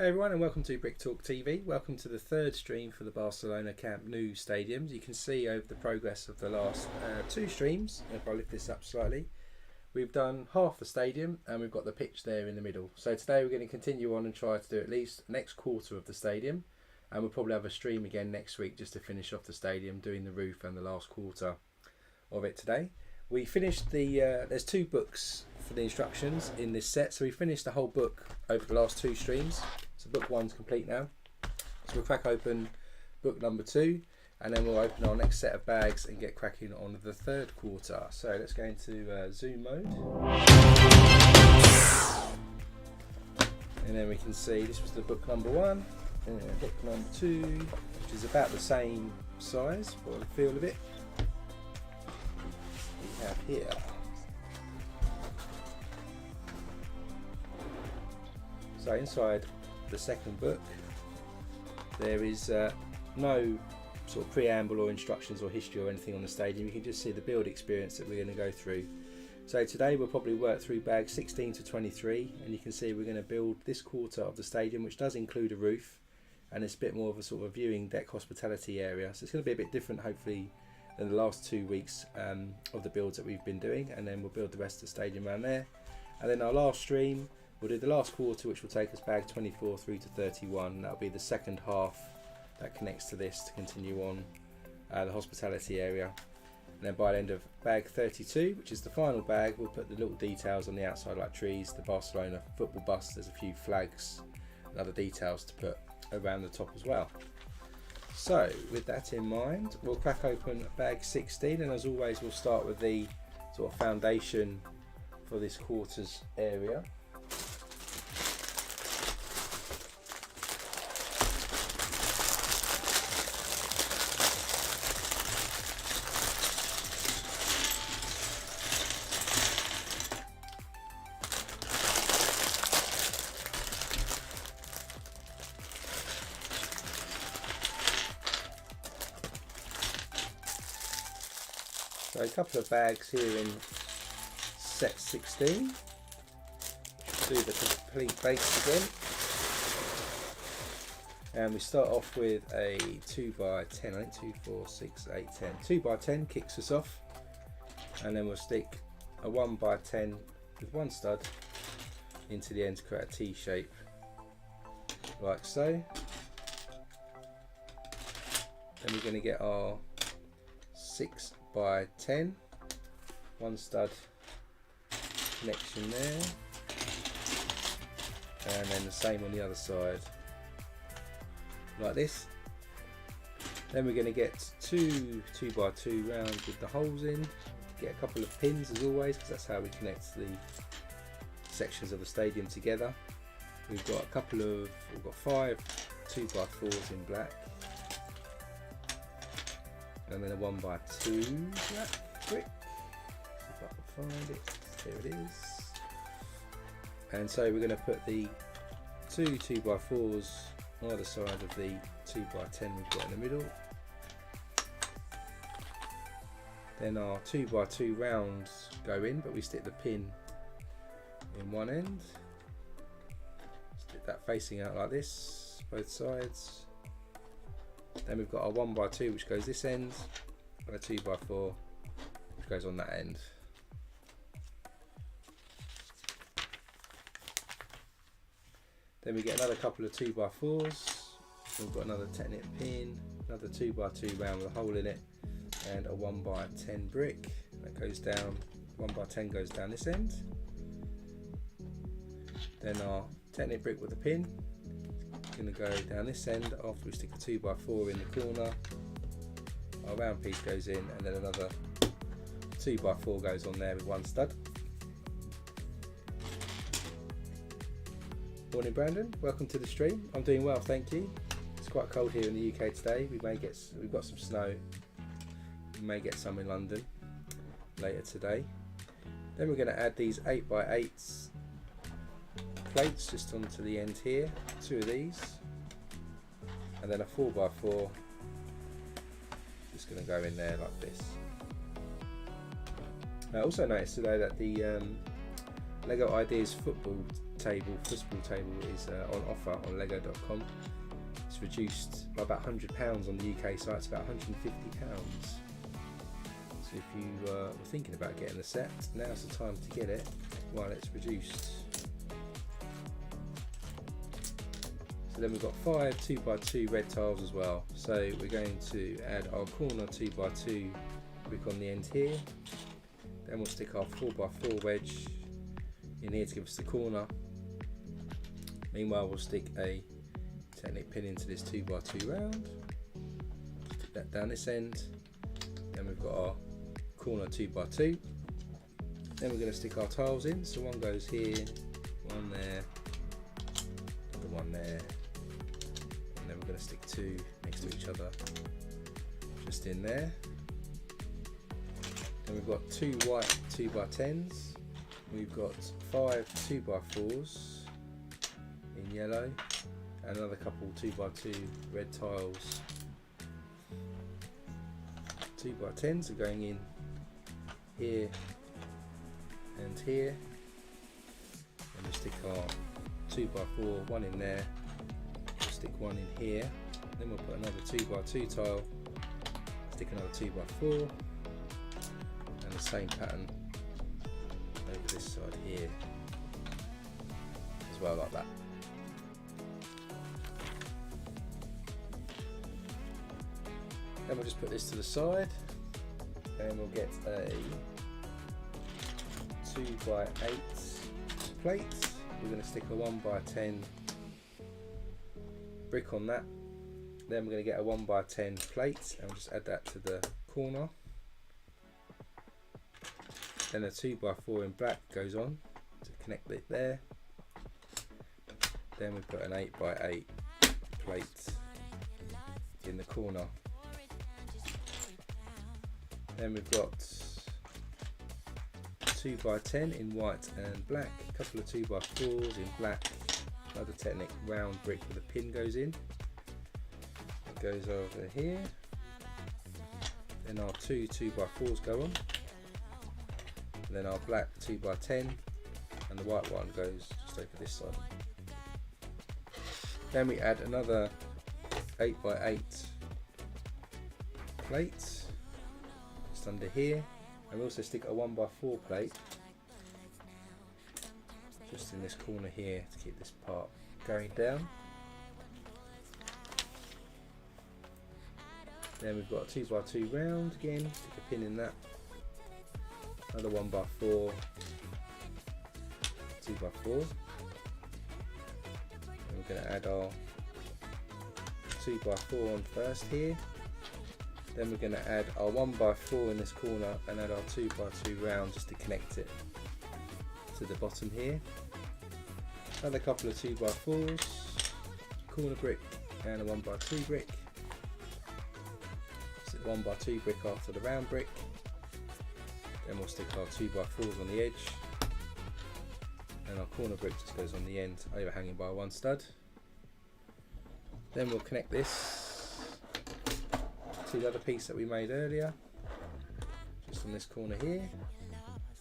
Hey everyone, and welcome to Brick Talk TV. Welcome to the third stream for the Barcelona Camp Nou stadiums. You can see over the progress of the last two streams, if I lift this up slightly, we've done half the stadium and we've got the pitch there in the middle. So today we're going to continue on and try to do at least the next quarter of the stadium, and we'll probably have a stream again next week just to finish off the stadium, doing the roof and the last quarter of it today. We finished the, there's two books for the instructions in this set, so we finished the whole book over the last two streams. So book one's complete now. So we'll crack open book number 2, and then we'll open our next set of bags and get cracking on the third quarter. So let's go into zoom mode. And then we can see this was the book number 1, and book number 2, which is about the same size for the feel of it. We have here. So inside the second book there is no sort of preamble or instructions or history or anything on the stadium. You can just see the build experience that we're going to go through. So today we'll probably work through bags 16 to 23, and you can see we're going to build this quarter of the stadium, which does include a roof, and it's a bit more of a sort of a viewing deck hospitality area. So it's going to be a bit different hopefully than the last 2 weeks of the builds that we've been doing, and then we'll build the rest of the stadium around there. And then our last stream, we'll do the last quarter, which will take us bag 24 through to 31. That'll be the second half that connects to this to continue on the hospitality area. And then by the end of bag 32, which is the final bag, we'll put the little details on the outside like trees, the Barcelona football bus, there's a few flags and other details to put around the top as well. So with that in mind, we'll crack open bag 16, and as always we'll start with the sort of foundation for this quarters area. So a couple of bags here in set 16. Do the complete base again. And we start off with a 2x10, I think 2, 4, 6, 8, 10. 2x10 kicks us off. And then we'll stick a 1x10 with one stud into the end to create a T shape, like so. Then we're going to get our 6x10, one stud connection there, and then the same on the other side, like this. Then we're going to get two 2x2 rounds with the holes in, get a couple of pins as always, because that's how we connect the sections of the stadium together. We've got 5 2x4s in black, and then a 1x2 black brick. If I can find it, there it is. And so we're going to put the 2 2x4s on either side of the 2x10 we've got in the middle. Then our 2x2 rounds go in, but we stick the pin in one end. Stick that facing out like this, both sides. Then we've got our 1x2 which goes this end, and a 2x4 which goes on that end. Then we get another couple of 2x4s, we've got another Technic pin, another 2x2 round with a hole in it, and a 1x10 brick that goes down, 1x10 goes down this end. Then our Technic brick with a pin, going to go down this end after we stick a 2x4 in the corner. Our round piece goes in, and then another 2x4 goes on there with one stud. Morning Brandon, welcome to the stream. I'm doing well, thank you. It's quite cold here in the UK today. We've got some snow. We may get some in London later today. Then we're going to add these 8x8s plates just onto the end here, 2 of these, and then a 4x4 just going to go in there like this. I also noticed today that the LEGO Ideas football table, football table, is on offer on lego.com. It's reduced by about £100 on the UK site. It's about £150. So if you were thinking about getting the set, now's the time to get it while it's reduced. So then we've got 5 2x2 red tiles as well. So we're going to add our corner 2x2 brick on the end here. Then we'll stick our 4x4 wedge in here to give us the corner. Meanwhile, we'll stick a Technic pin into this 2x2 round. Stick that down this end. Then we've got our corner 2x2. Then we're going to stick our tiles in. So one goes here, one there, another one there. And then we're going to stick 2 next to each other, just in there. Then we've got 2 white 2x10s. We've got 5 2x4s in yellow, and another couple 2x2 red tiles. 2x10s are going in here and here. And we'll stick our 2x4, one in there. We'll stick one in here. Then we'll put another 2x2 tile. Stick another 2x4. And the same pattern over this side here as well, like that. Then we'll just put this to the side, and we'll get a 2x8 plate. We're going to stick a 1x10 brick on that. Then we're going to get a 1x10 plate, and we'll just add that to the corner. Then a 2x4 in black goes on to connect it there. Then we put an 8x8 plate in the corner. Then we've got 2x10 in white and black, a couple of 2x4s in black, another Technic round brick with a pin goes in. It goes over here. Then our 2 2x4s go on. And then our black 2x10 and the white one goes just over this side. Then we add another 8x8 plate just under here, and we also stick a 1x4 plate just in this corner here to keep this part going down. Then we've got a 2x2 round again, stick a pin in that. Another 1x4, 2x4. And we're going to add our 2x4 on first here. Then we're going to add our 1x4 in this corner and add our 2x2 round just to connect it to the bottom here. Another couple of 2x4s, corner brick and a 1x2 brick. Stick 1x2 brick after the round brick. Then we'll stick our 2x4s on the edge, and our corner brick just goes on the end, overhanging by one stud. Then we'll connect this to the other piece that we made earlier, just on this corner here.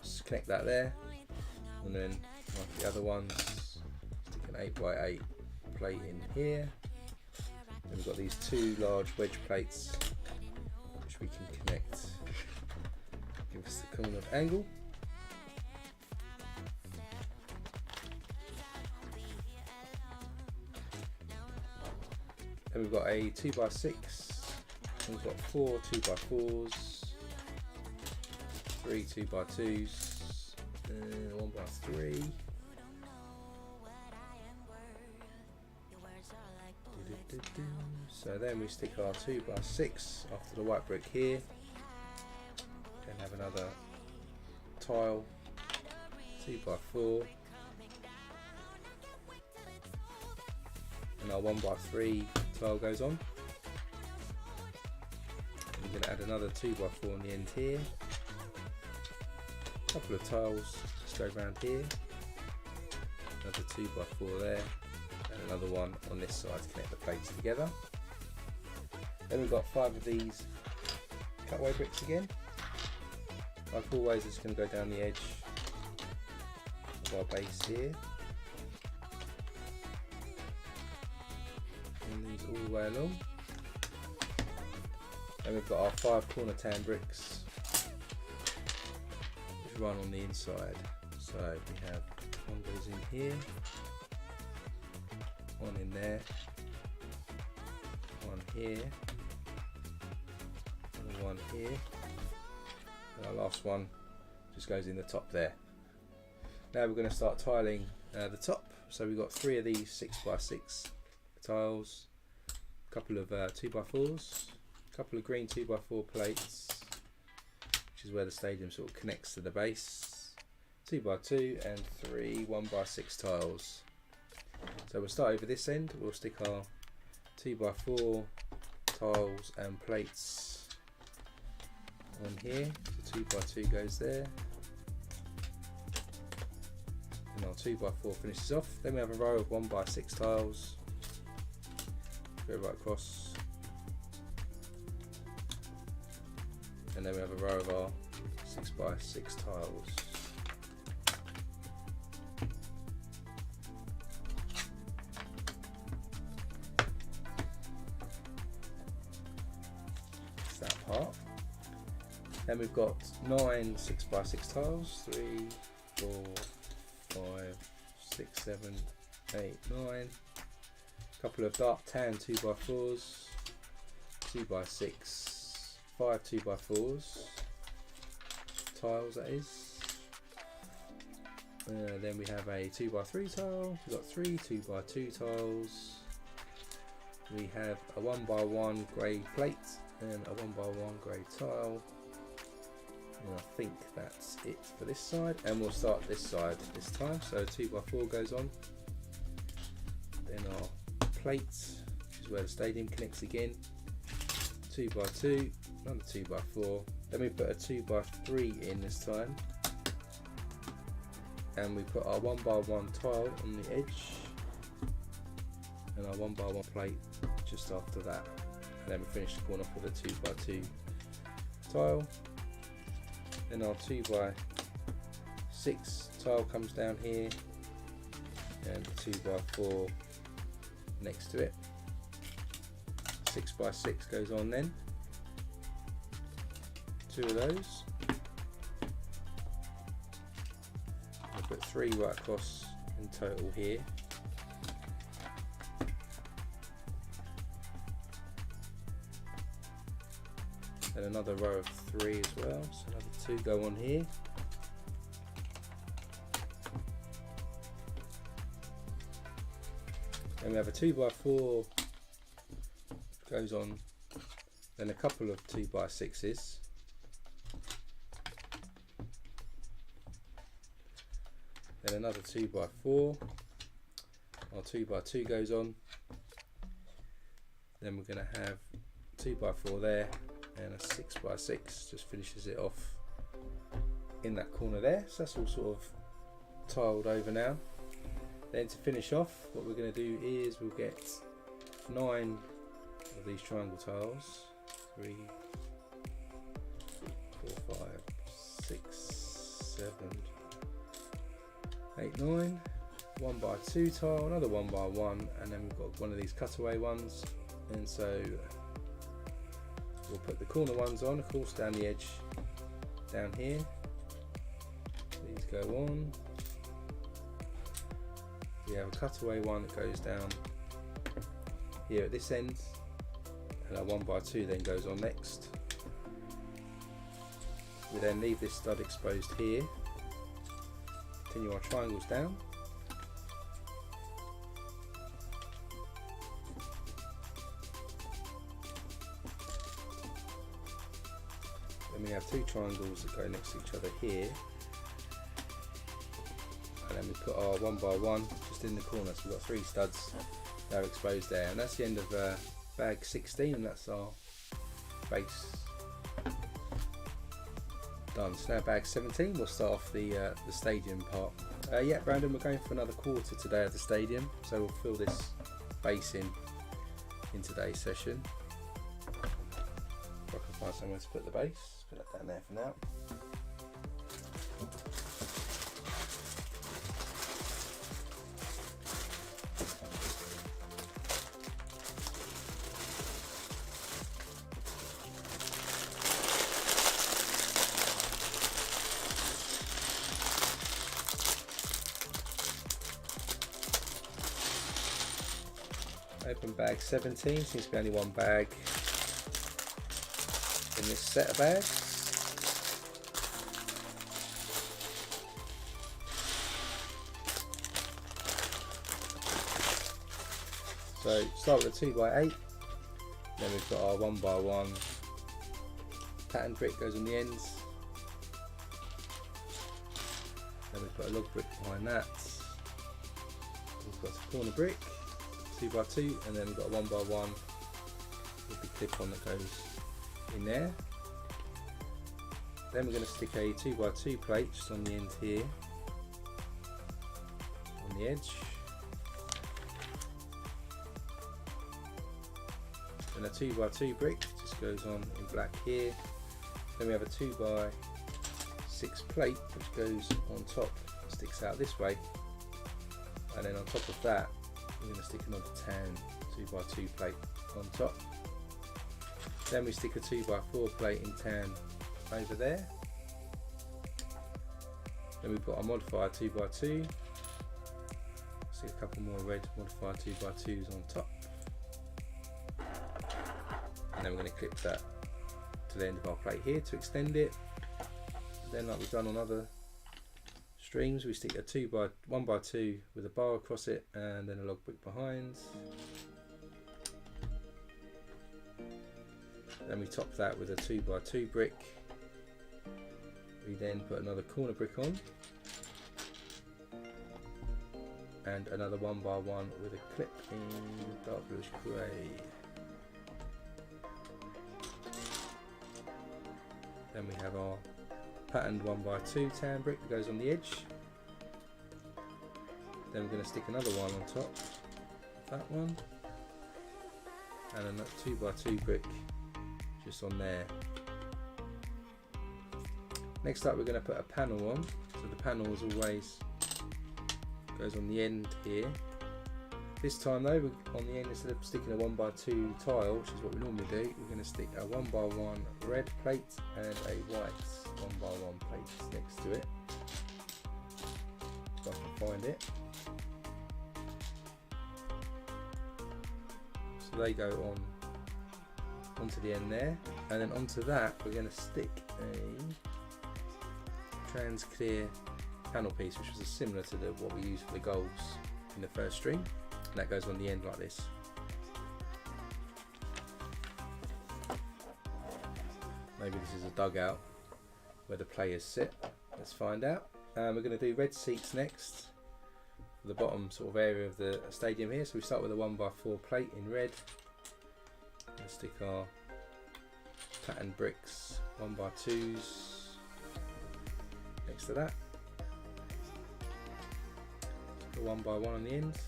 Just connect that there, and then like the other ones, stick an 8x8 plate in here. Then we've got these 2 large wedge plates which we can connect. Give us the corner angle. Then we've got a 2x6. We've got 4 2x4s, 3 2x2s, 1x3. So then we stick our 2x6 after the white brick here. Then have another tile, 2x4, and our 1x3 tile goes on. We're going to add another 2x4 on the end here, a couple of tiles just go around here, another 2x4 there, and another one on this side to connect the plates together. Then we've got 5 of these cutaway bricks again. Like always, it's going to go down the edge of our base here. way along. And we've got our 5 corner tan bricks which run on the inside. So we have one goes in here, one in there, one here, and one here, and our last one just goes in the top there. Now we're going to start tiling the top. So we've got 3 of these 6x6 tiles, a couple of 2x4s, a couple of green 2x4 plates, which is where the stadium sort of connects to the base, 2x2 and 3 1x6 tiles. So we'll start over this end. We'll stick our 2x4 tiles and plates on here. So 2x2 goes there, and our 2x4 finishes off. Then we have a row of 1x6 tiles, go right across, and then we have a row of our 6x6 tiles. That's that part. Then we've got 9 6x6 tiles, 3, 4, 5, 6, 7, 8, 9. A couple of dark tan 2x4s, 2x6, 5 2x4s, tiles that is. Then we have a 2x3 tile, we've got 3 2x2 tiles, we have a 1x1 grey plate and a 1x1 grey tile. And I think that's it for this side, and we'll start this side this time. So 2x4 goes on, then our plate, which is where the stadium connects again, 2x2, another 2x4, then we put a 2x3 in this time, and we put our 1x1 tile on the edge, and our 1x1 plate just after that, and then we finish the corner off with a 2x2 tile. Then our 2x6 tile comes down here, and 2x4 next to it. 6x6 goes on then, 2 of those. I'll put 3 right across in total here. And another row of 3 as well, so another 2 go on here. And we have a 2x4 goes on, then a couple of 2x6s, then another 2x4, our 2x2 goes on, then we're going to have 2x4 there, and a 6x6 just finishes it off in that corner there. So that's all sort of tiled over now. Then to finish off, what we're going to do is we'll get 9 of these triangle tiles, 3, 4, 5, 6, 7, 8, 9, 1x2 tile, another 1x1, and then we've got one of these cutaway ones, and so we'll put the corner ones on, of course, down the edge down here. These go on. We have a cutaway one that goes down here at this end, and our 1x2 then goes on next. We then leave this stud exposed here. Continue our triangles down. Then we have 2 triangles that go next to each other here, and then we put our 1x1 just in the corner, so we've got 3 studs that are exposed there, and that's the end of bag 16, and that's our base done. So now bag 17, we'll start off the stadium part. Yeah, Brandon, we're going for another quarter today of the stadium, so we'll fill this base in today's session. If I can find somewhere to put the base, put that down there for now. Open bag 17, seems to be only one bag in this set of bags. So start with a 2x8, then we've got our 1x1 pattern brick goes on the ends, then we've got a log brick behind that, we've got a corner brick, 2x2, and then we've got a 1x1 with the clip on that goes in there. Then we're going to stick a 2x2 plate just on the end here, on the edge, and a 2x2 brick just goes on in black here. Then we have a 2x6 plate which goes on top, sticks out this way, and then on top of that we're going to stick another tan 2x2 plate on top. Then we stick a 2x4 plate in tan over there. Then we've got a modifier 2x2, stick a couple more red modifier 2x2s on top, and then we're going to clip that to the end of our plate here to extend it. Then, like we've done on other streams, we stick a 1x2 with a bar across it and then a log brick behind. Then we top that with a 2x2 brick. We then put another corner brick on and another 1x1 with a clip in dark bluish grey. Then we have our patterned 1x2 tan brick that goes on the edge. Then we're going to stick another one on top, that one, and another 2x2 brick just on there. Next up we're going to put a panel on, so the panel as always goes on the end here. This time though, we're on the end, instead of sticking a 1x2 tile, which is what we normally do, we're going to stick a 1x1 red plate and a white 1x1 plate next to it, if I can find it. So they go on onto the end there, and then onto that we're going to stick a trans clear panel piece, which was similar to what we used for the goals in the first stream, and that goes on the end like this. Maybe this is a dugout where the players sit. Let's find out. We're going to do red seats next for the bottom sort of area of the stadium here. So we start with a 1x4 plate in red. We'll stick our patterned bricks 1x2s next to that. Put a 1x1 on the end.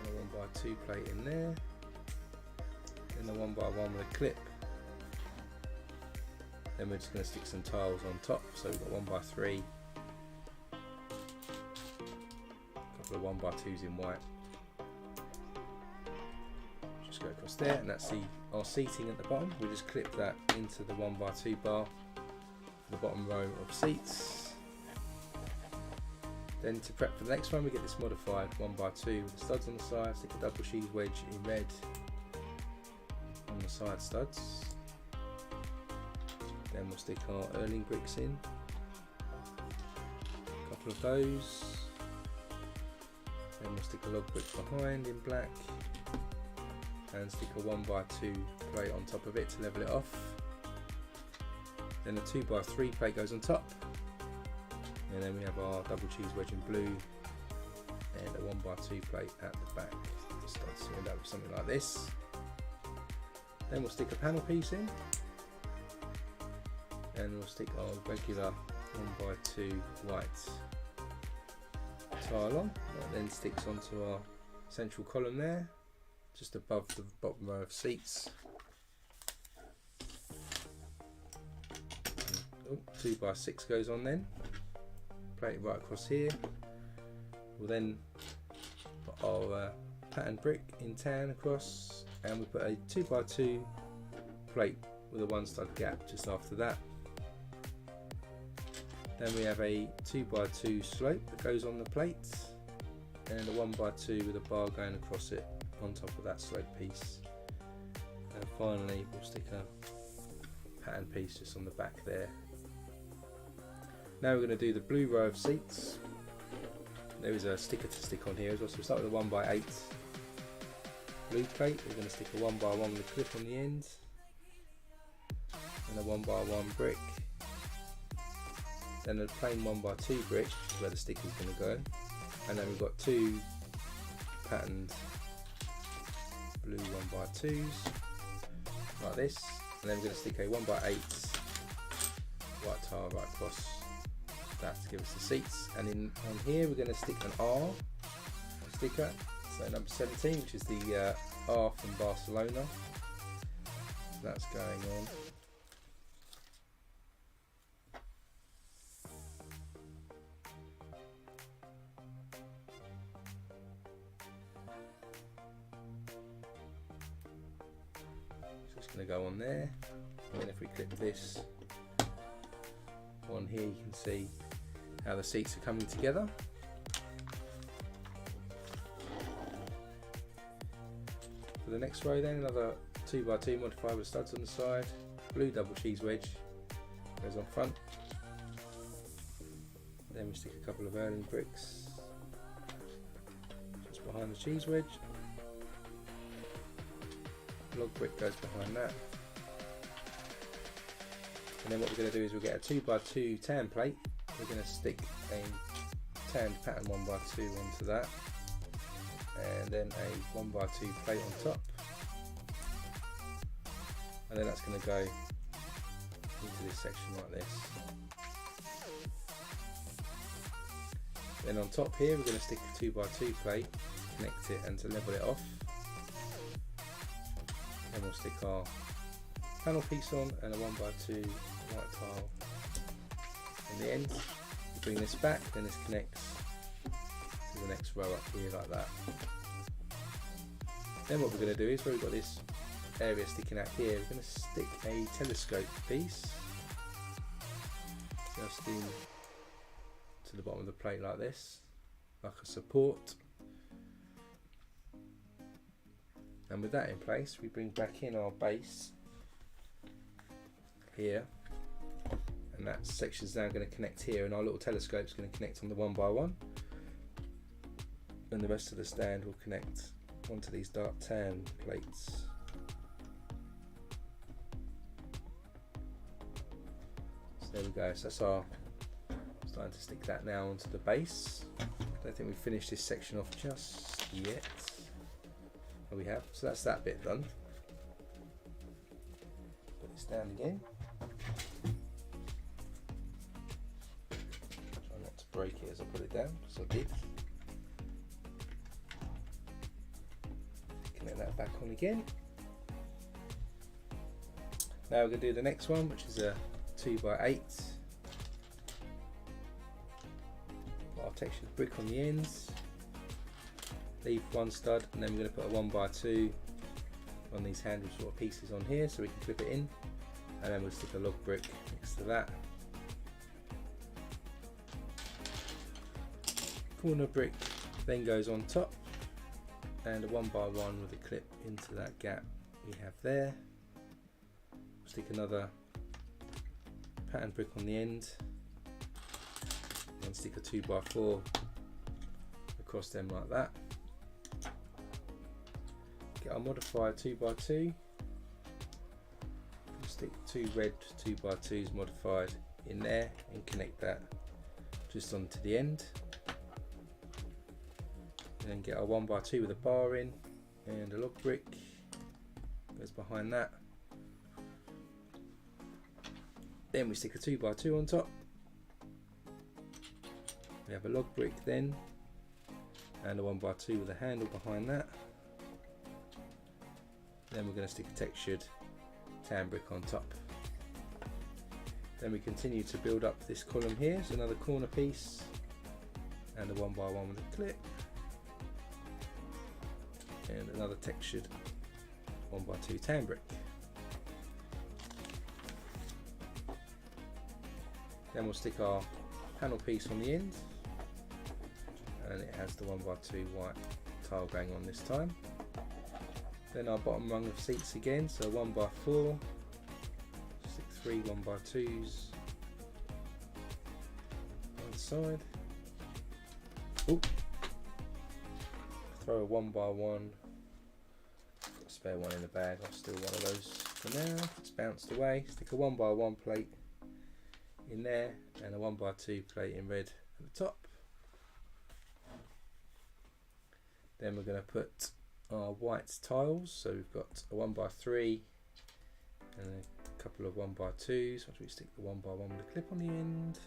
And a 1x2 plate in there. Then a 1x1 with a clip. Then we're just going to stick some tiles on top, so we've got 1x3, a couple of 1x2s in white. Just go across there, and that's our seating at the bottom. We just clip that into the 1x2 bar for the bottom row of seats. Then to prep for the next one, we get this modified 1x2 with the studs on the side, stick a double cheese wedge in red on the side studs. Then we'll stick our Erling bricks in, a couple of those, then we'll stick a log brick behind in black and stick a 1x2 plate on top of it to level it off. Then a 2x3 plate goes on top, and then we have our double cheese wedge in blue and a 1x2 plate at the back. So we'll end up with something like this. Then we'll stick a panel piece in, and we'll stick our regular 1x2 white tile on. That then sticks onto our central column there, just above the bottom row of seats. 2x6 goes on then, plate it right across here. We'll then put our patterned brick in tan across, and we put a 2x2 plate with a 1 stud gap just after that. Then we have a 2x2 slope that goes on the plate, and a 1x2 with a bar going across it on top of that slope piece. And finally we'll stick a pattern piece just on the back there. Now we're going to do the blue row of seats. There is a sticker to stick on here as well, so we'll start with a 1x8 blue plate. We're going to stick a 1x1 with a clip on the end, and a 1x1 brick, then a plain 1x2 brick, which is where the sticker is going to go, and then we've got two patterned blue 1x2s like this, and then we're going to stick a 1x8 white tile right across that to give us the seats. And on here we're going to stick an R sticker, so number 17, which is the R from Barcelona. So that's going on. So it's going to go on there, and then if we click this on here, you can see how the seats are coming together. For the next row then, another 2x2 modified with studs on the side, blue double cheese wedge goes on front, then we stick a couple of Erling bricks just behind the cheese wedge, log brick goes behind that. And then what we're going to do is we'll get a 2x2 tan plate. We're going to stick a tanned pattern 1x2 onto that, and then a 1x2 plate on top, and then that's going to go into this section like this. Then on top here we're going to stick a 2x2 plate to connect it and to level it off, and we'll stick our panel piece on and a 1x2 white tile on the end. We bring this back, then this connects to the next row up here like that. Then what we're going to do is, where we've got this area sticking out here, we're going to stick a telescope piece just in to the bottom of the plate like this, like a support. And with that in place, we bring back in our base here, and that section is now going to connect here, and our little telescope is going to connect on the 1x1, and the rest of the stand will connect onto these dark tan plates. So there we go, so that's our starting to stick that now onto the base. I don't think we've finished this section off just yet. Oh, we have, so that's that bit done. Put this down again. Try not to break it as I put it down, because I did. Connect that back on again. Now we're going to do the next one, which is a 2x8. Put our textured brick on the ends. Leave one stud, and then we're going to put a 1x2 on these handle sort of pieces on here so we can clip it in, and then we'll stick a log brick next to that. Corner brick then goes on top, and a 1x1 with a clip into that gap we have there. We'll stick another pattern brick on the end, and stick a 2x4 across them like that. Get our modified 2x2, stick two red 2x2s modified in there and connect that just onto the end, and then get our 1x2 with a bar in and a log brick goes behind that. Then we stick a 2x2 on top, we have a log brick then and a 1x2 with a handle behind that. Then we're going to stick a textured tan brick on top. Then we continue to build up this column here, so another corner piece and a 1x1 with a clip, and another textured 1x2 tan brick. Then we'll stick our panel piece on the end, and it has the 1x2 white tile going on this time. Then our bottom rung of seats again, so 1x4, stick 3 1x2s on the side. Ooh. Throw a 1x1, got a spare one in the bag, I'll steal one of those for now. It's bounced away. Stick a 1x1 plate in there and a 1x2 plate in red at the top. Then we're going to put our white tiles, so we've got a 1x3 and a couple of 1x2s. Once we stick the 1x1 with a clip on the end,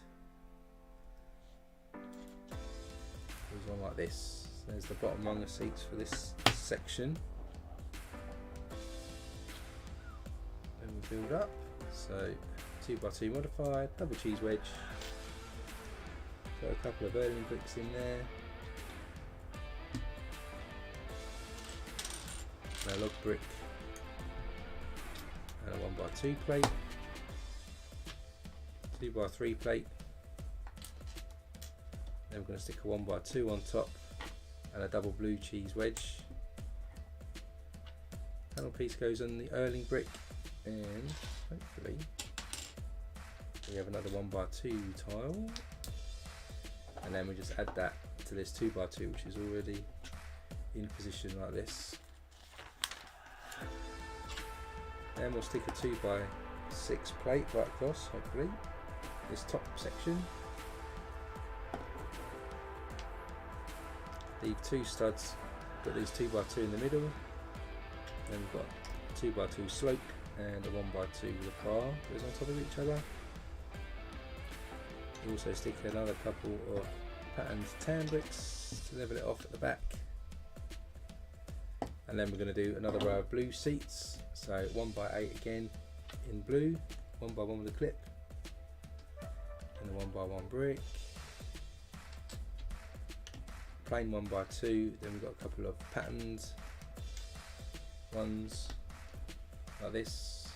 there's one like this. There's the bottom rung of seats for this section. Then we build up, so 2x2 modified, double cheese wedge, got a couple of Erling bricks in there, a log brick and a 1x2 plate, 2x3 plate, then we're going to stick a 1x2 on top and a double blue cheese wedge. Panel piece goes on the Erling brick, and hopefully we have another 1x2 tile, and then we just add that to this 2x2 which is already in position like this. Then we'll stick a 2x6 plate right across, hopefully, this top section. Leave 2 studs, put these 2x2 in the middle, then we've got 2x2 slope and a 1x2 with a bar goes on top of each other. We also stick another couple of patterned tan bricks to level it off at the back. And then we're going to do another row of blue seats, so 1x8 again in blue, 1x1 with a clip, and a 1x1 brick, plain 1x2, then we've got a couple of patterned ones like this,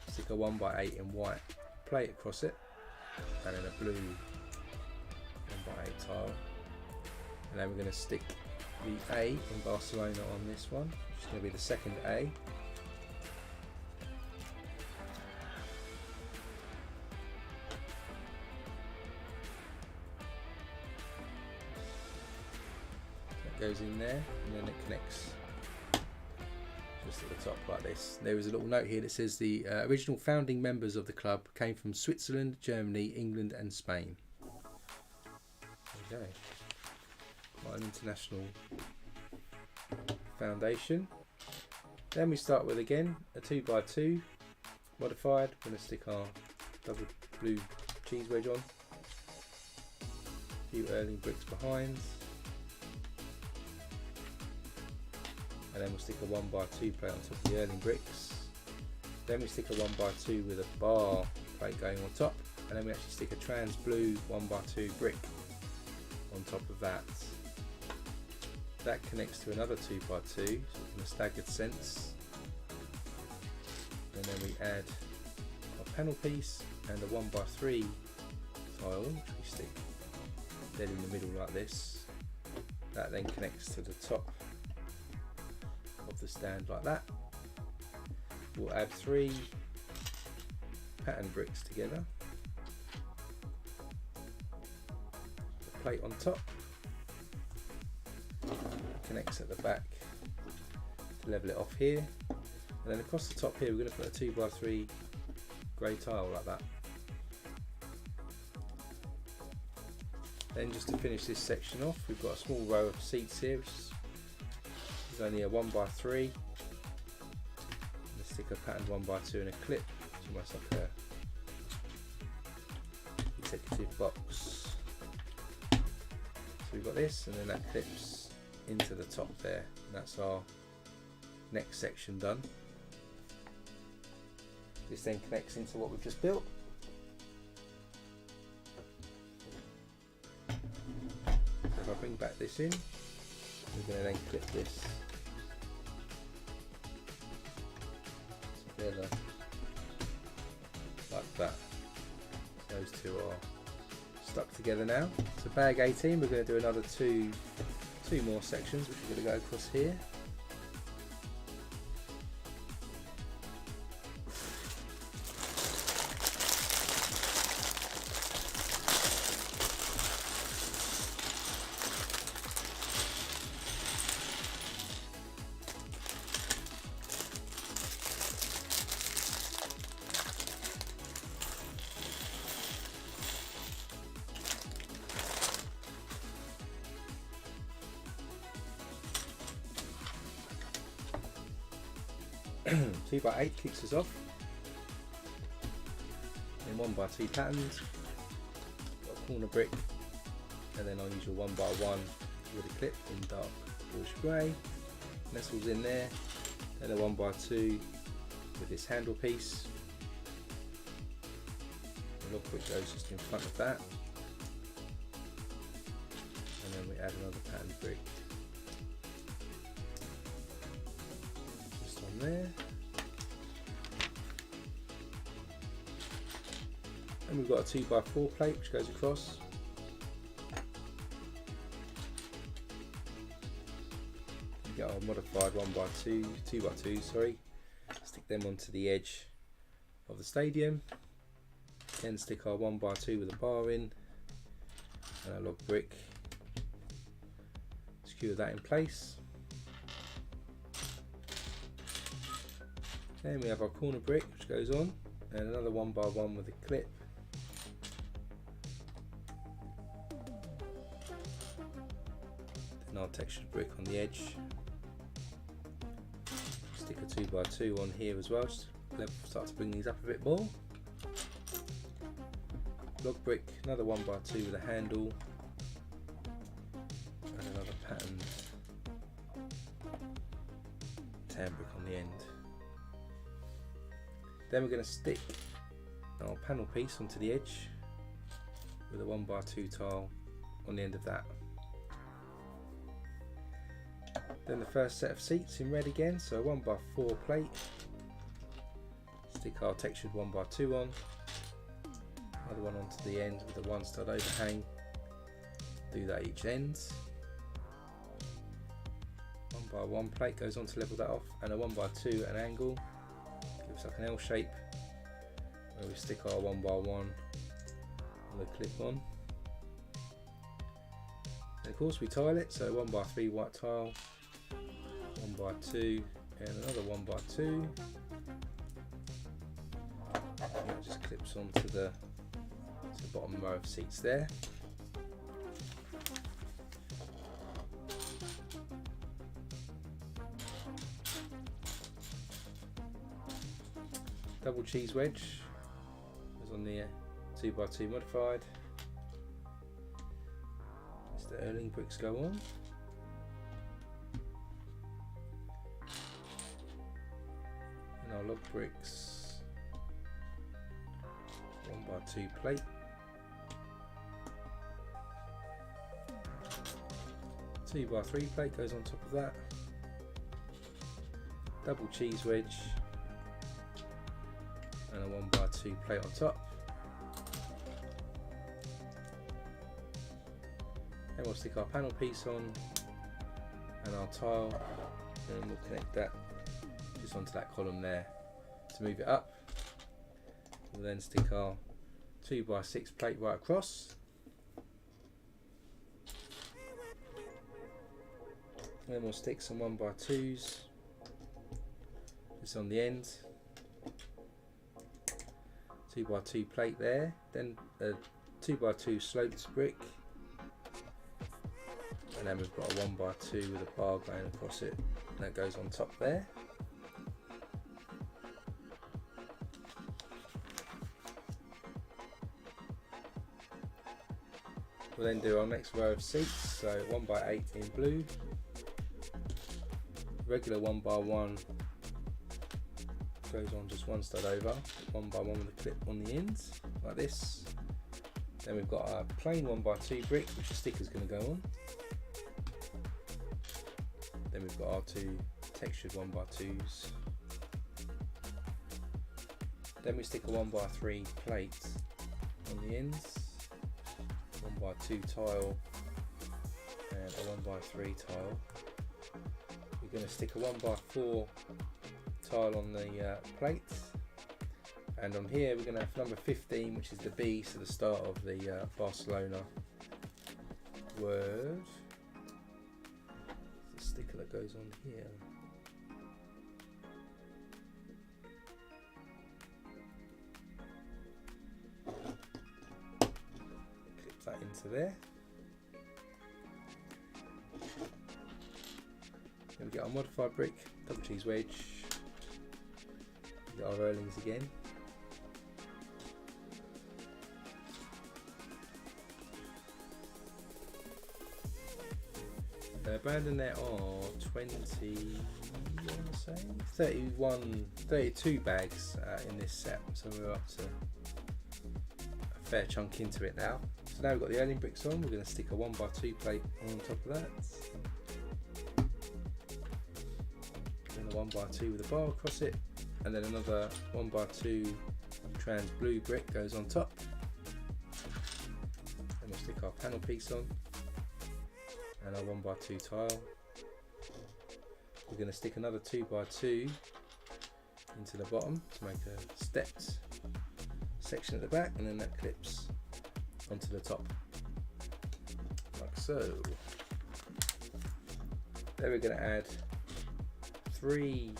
stick a 1x8 in white plate across it, and then a blue 1x8 tile, and then we're going to stick the A in Barcelona on this one, which is going to be the second A. That goes in there, and then it connects just at the top like this. There is a little note here that says the original founding members of the club came from Switzerland, Germany, England and Spain. There you go. Quite an international foundation. Then we start with again a 2x2 modified. We're going to stick our double blue cheese wedge on, a few Erling bricks behind, and then we'll stick a 1x2 plate on top of the Erling bricks. Then we stick a 1x2 with a bar plate going on top, and then we actually stick a trans blue 1x2 brick on top of that. That connects to another 2x2, so in a staggered sense. And then we add our panel piece and a 1x3 tile, which we stick dead in the middle like this. That then connects to the top of the stand like that. We'll add 3 pattern bricks together, the plate on top, connects at the back to level it off here, and then across the top here we're going to put a 2x3 grey tile like that. Then just to finish this section off, we've got a small row of seats here, which is only a 1x3. Let's stick a patterned 1x2 in a clip, it's almost like a executive box. So we've got this, and then that clips into the top there, and that's our next section done. This then connects into what we've just built. So if I bring back this in, we're going to then clip this together like that. Those two are stuck together now. So bag 18, we're going to do another two more sections, which are going to go across here. Two by 8 kicks us off, then 1x2 patterns, got a corner brick, and then I'll use your 1x1 with a clip in dark bush grey, nestles in there, then a 1x2 with this handle piece, the log brick goes just in front of that, and then we add another pattern brick just on there. And we've got a 2x4 plate which goes across. We get our modified 2x2, sorry. Stick them onto the edge of the stadium. Then stick our 1x2 with a bar in and a log brick. Secure that in place. Then we have our corner brick which goes on, and another 1x1 with a clip. Our textured brick on the edge. Stick a 2x2 on here as well, just start to bring these up a bit more. Log brick, another 1x2 with a handle, and another pattern tan brick on the end. Then we're going to stick our panel piece onto the edge with a 1x2 tile on the end of that. Then the first set of seats in red again, so a 1x4 plate. Stick our textured 1x2 on, another one onto the end with a 1 stud overhang. Do that each end. 1x1 plate goes on to level that off, and a 1x2 at an angle. Gives like an L shape where we stick our 1x1 on the clip on. And of course we tile it, so 1x3 white tile, 1x2 and another 1x2. It just clips onto the bottom row of seats there. Double cheese wedge is on the 2x2 modified. As the Erling bricks go on. And our log bricks, 1x2 plate. 2x3 plate goes on top of that. Double cheese wedge and a 1x2 plate on top. Then we'll stick our panel piece on and our tile, and we'll connect that just onto that column there to move it up. We'll then stick our 2x6 plate right across. And then we'll stick some 1x2s just on the end. 2x2 plate there, then a 2x2 sloped brick, and then we've got a 1x2 with a bar going across it, and that goes on top there. We'll then do our next row of seats, so 1x8 in blue, regular 1x1 goes on just 1 stud over, 1x1 with a clip on the ends, like this. Then we've got a plain 1x2 brick, which the sticker's going to go on. Then we've got our 2 textured 1x2s. Then we stick a 1x3 plate on the ends. 1x2 tile and a 1x3 tile. We're going to stick a 1x4 tile on the plates, and on here we're going to have number 15, which is the B, so the start of the Barcelona word. There's a sticker that goes on here. Clip that into there. Then we get our modified brick, double cheese wedge. We got our Erlings again. Brandon, there are 20, I want to say 32 bags in this set, so we're up to a fair chunk into it now. So now we've got the Erling bricks on. We're going to stick a 1x2 plate on top of that, and a 1x2 with a bar across it, and then another 1x2 trans blue brick goes on top, and we'll stick our panel piece on and our 1x2 tile. We're going to stick another 2x2 into the bottom to make a stepped section at the back, and then that clips onto the top like so. Then we're going to add 3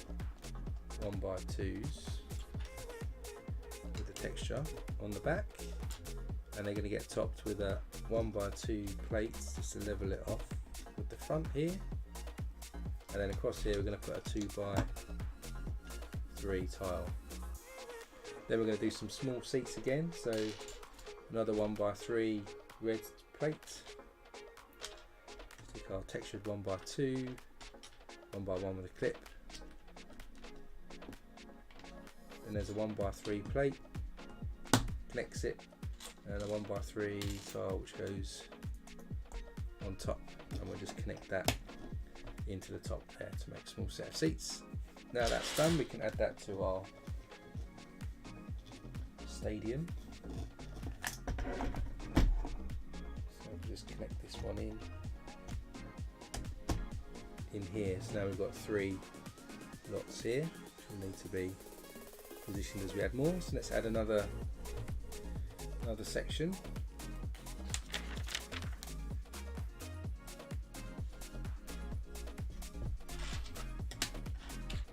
1x2s with the texture on the back, and they're going to get topped with a 1x2 plates just to level it off with the front here, and then across here we're going to put a 2x3 tile. Then we're going to do some small seats again, so another 1x3 red plate, stick our textured 1x2, 1x1 with a clip, then there's a 1x3 plate, connects it, and a 1x3 tile which goes on top, and we'll just connect that into the top there to make a small set of seats. Now that's done, we can add that to our stadium. So we'll just connect this one in here. So now we've got 3 lots here which will need to be positioned as we add more. So let's add another section.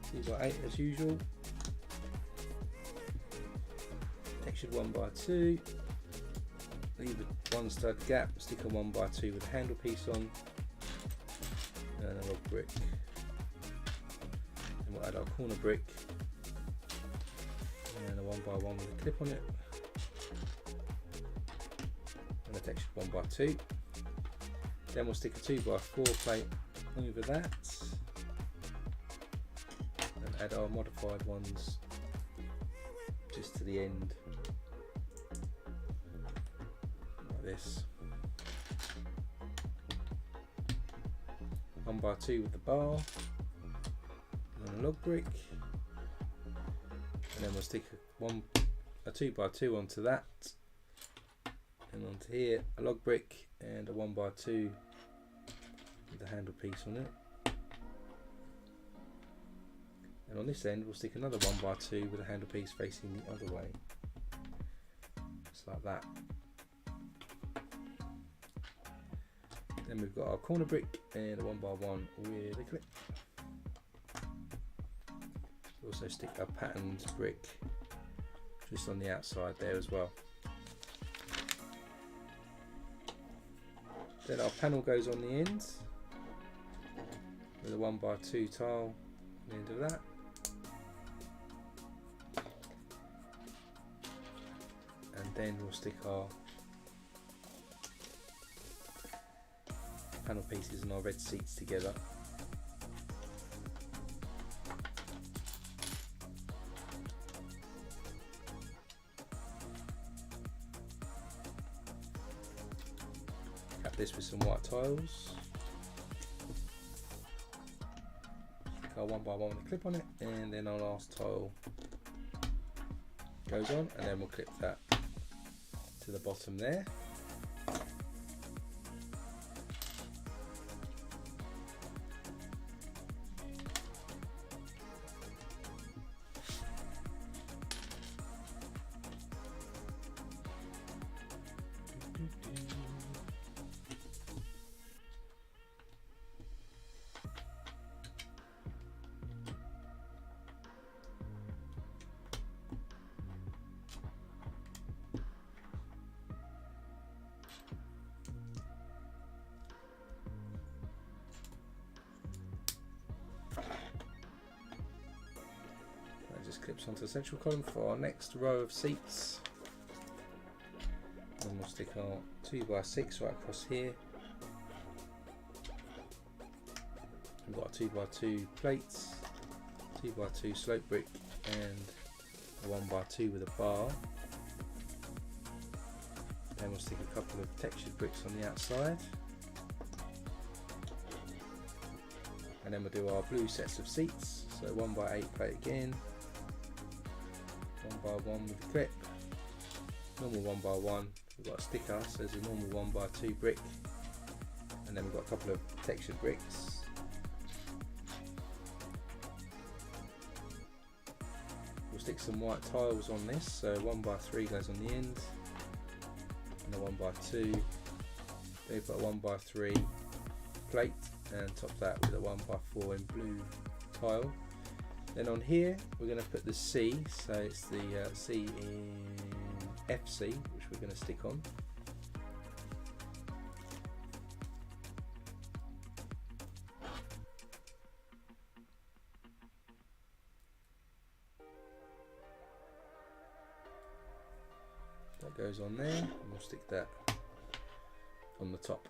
So you've got 8 as usual. Textured 1x2. Leave a 1 stud gap. Stick a 1x2 with a handle piece on, and a log brick. And we'll add our corner brick and a 1x1 with a clip on it, and a textured 1x2. Then we'll stick a 2x4 plate over that and add our modified ones just to the end like this. 1x2 with the bar and a log brick, and then we'll stick a 2x2 onto that, and onto here a log brick and a 1x2 with a handle piece on it, and on this end we'll stick another 1x2 with a handle piece facing the other way, just like that. Then we've got our corner brick and a 1x1 with a clip. We'll also stick a patterned brick just on the outside there as well. Then our panel goes on the end with a 1x2 tile on the end of that. And then we'll stick our panel pieces and our red seats together. Cap this with some white tiles. Stick our 1x1 with a clip on it, and then our last tile goes on, and then we'll clip that to the bottom there. clips onto the central column for our next row of seats. And we'll stick our 2x6 right across here. We've got a 2x2 plates, 2x2 slope brick, and a 1x2 with a bar. Then we'll stick a couple of textured bricks on the outside. And then we'll do our blue sets of seats. So 1x8 plate again, 1x1 with the clip, normal 1x1. We've got a sticker, so there's a normal 1x2 brick, and then we've got a couple of textured bricks. We'll stick some white tiles on this, so 1x3 goes on the end, and a 1x2. Then we've got a 1x3 plate, and top that with a 1x4 in blue tile. Then on here we're going to put the C, so it's the C in FC, which we're going to stick on. That goes on there, and we'll stick that on the top.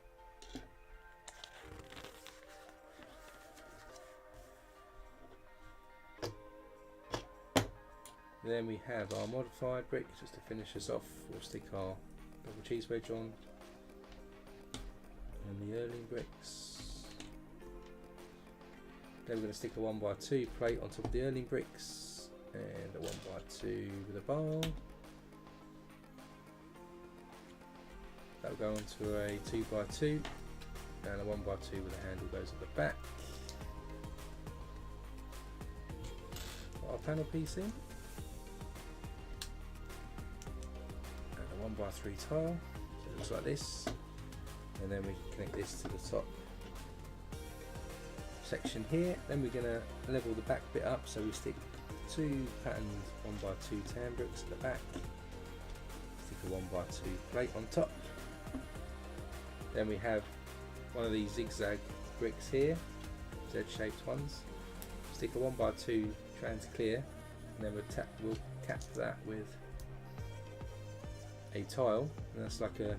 Then we have our modified brick, just to finish us off. We'll stick our double cheese wedge on, and the Erling bricks. Then we're going to stick a 1x2 plate on top of the Erling bricks, and a 1x2 with a bar. That will go onto a 2x2, and a 1x2 with a handle goes at the back. Got our panel piece in. 1x3 tile, so it looks like this, and then we can connect this to the top section here. Then we're going to level the back bit up, so we stick 2 patterned 1x2 tan bricks at the back, stick a 1x2 plate on top. Then we have one of these zigzag bricks here, Z-shaped ones, stick a 1x2 trans clear, and then we'll cap that with a tile, and that's like a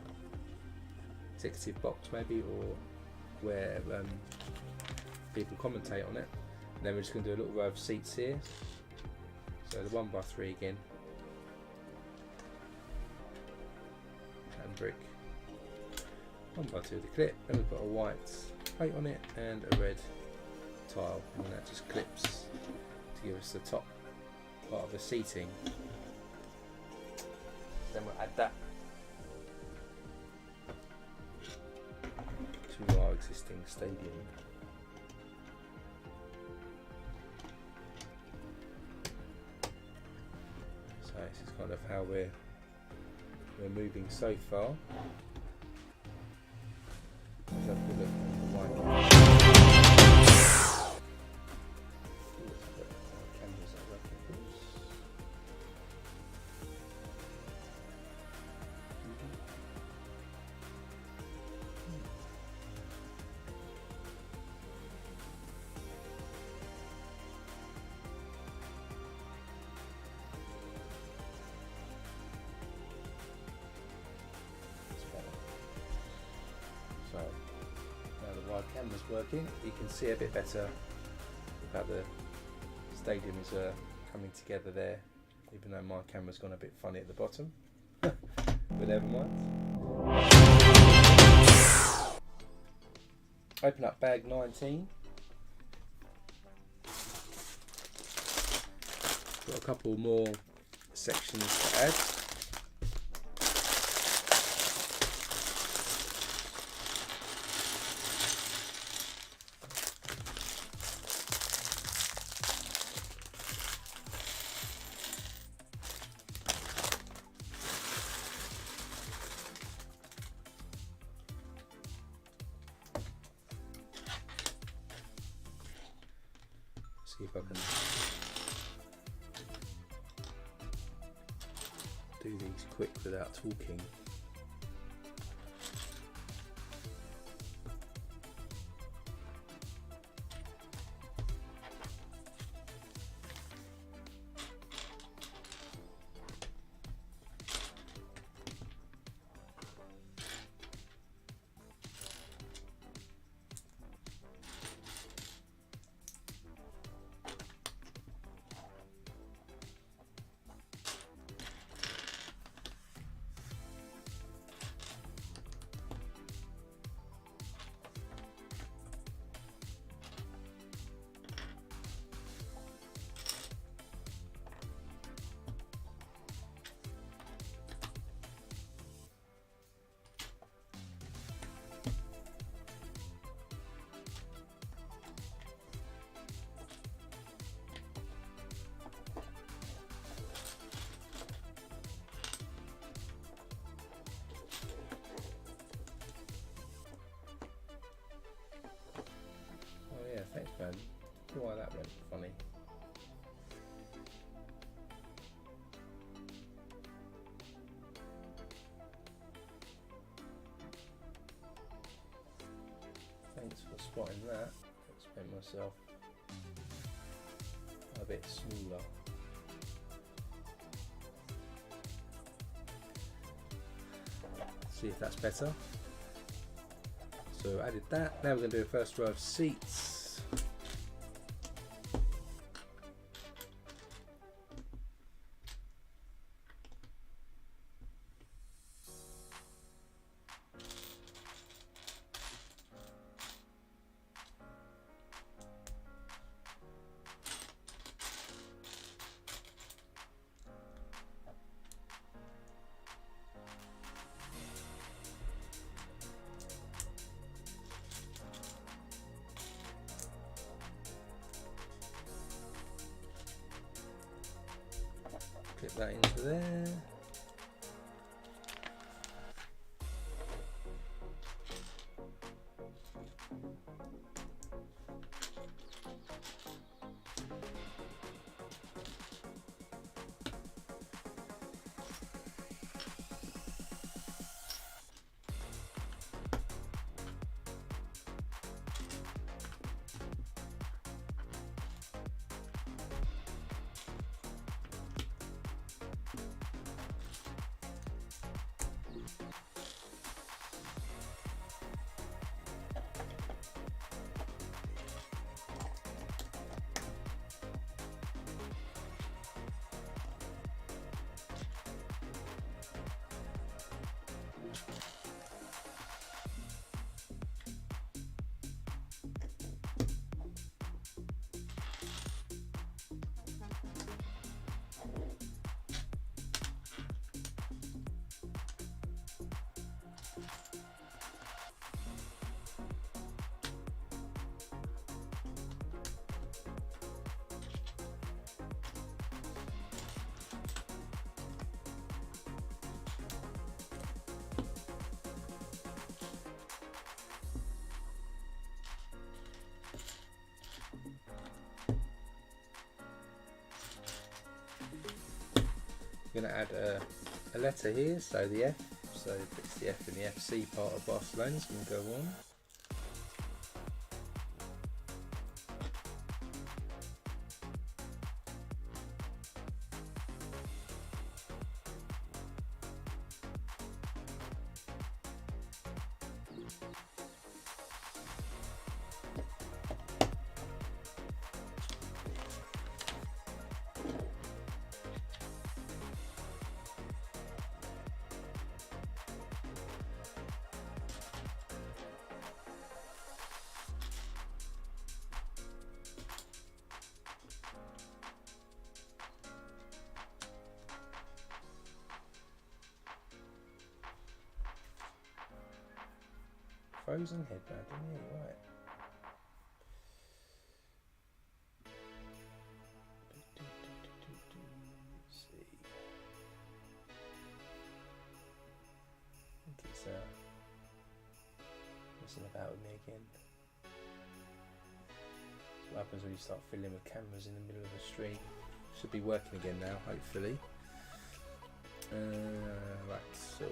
executive box maybe, or where people commentate on it. And then we're just going to do a little row of seats here, so the 1x3 again, and brick, 1x2 with the clip, and we've got a white plate on it and a red tile, and that just clips to give us the top part of the seating. Then we'll add that to our existing stadium. So this is kind of how we're moving so far. Let's have a look at the white. So now the wide camera's working, you can see a bit better how the stadium is coming together there, even though my camera's gone a bit funny at the bottom. But never mind. Open up bag 19. Got a couple more sections to add. See if I can do these quick without talking. spotting that. Let's make myself a bit smaller. See if that's better. So added that. Now we're going to do a first row of seats. Clip that into there. I'm going to add a letter here, so the F, so it's the F in the FC part of Barcelona is going to go on. Frozen headband, yeah, right. Let's see. I think it's messing about with me again. That's what happens when you start filling with cameras in the middle of the stream. Should be working again now, hopefully. Right, so.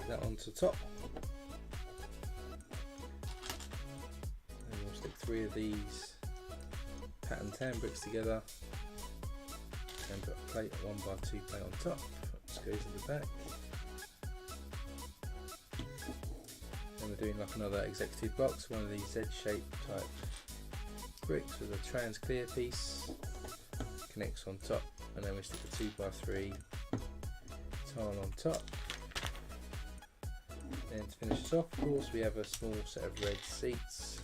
That onto top, and we'll stick 3 of these pattern tan bricks together and put a plate, a 1x2 plate on top. Just goes in the back, and we're doing like another executive box, one of these Z-shaped type bricks with a trans clear piece, connects on top, and then we stick a 2x3 tile on top. And to finish this off, of course, we have a small set of red seats.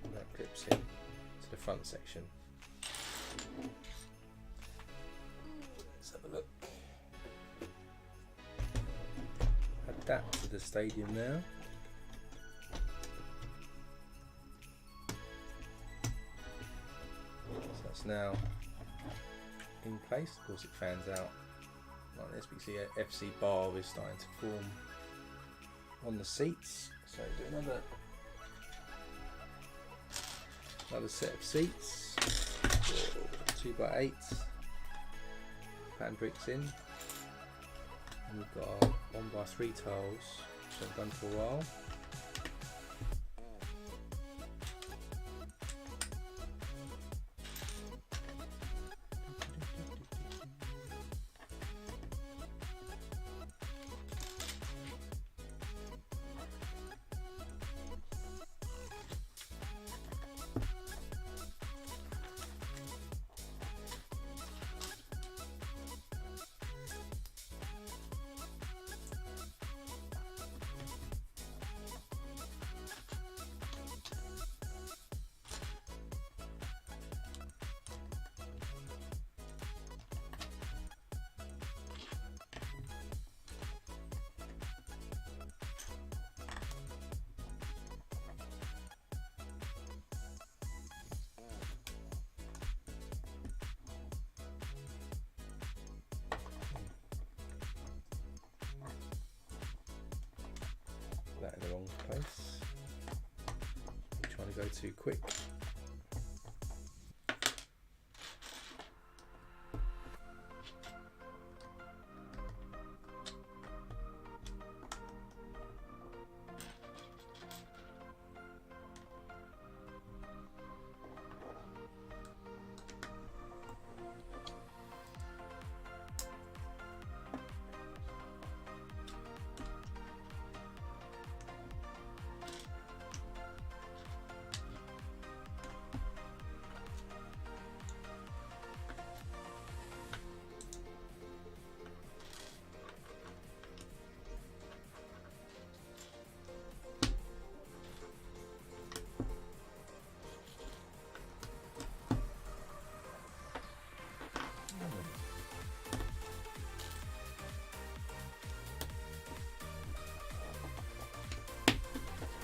And that clips in to the front section. Let's have a look. Add that to the stadium now. now in place. Of course it fans out like this, but you see a FC bar is starting to form on the seats. So do another set of seats, 2x8 pattern bricks in, and we've got our 1x3 tiles, which I've done for a while. That in the wrong place. I'm trying to go too quick.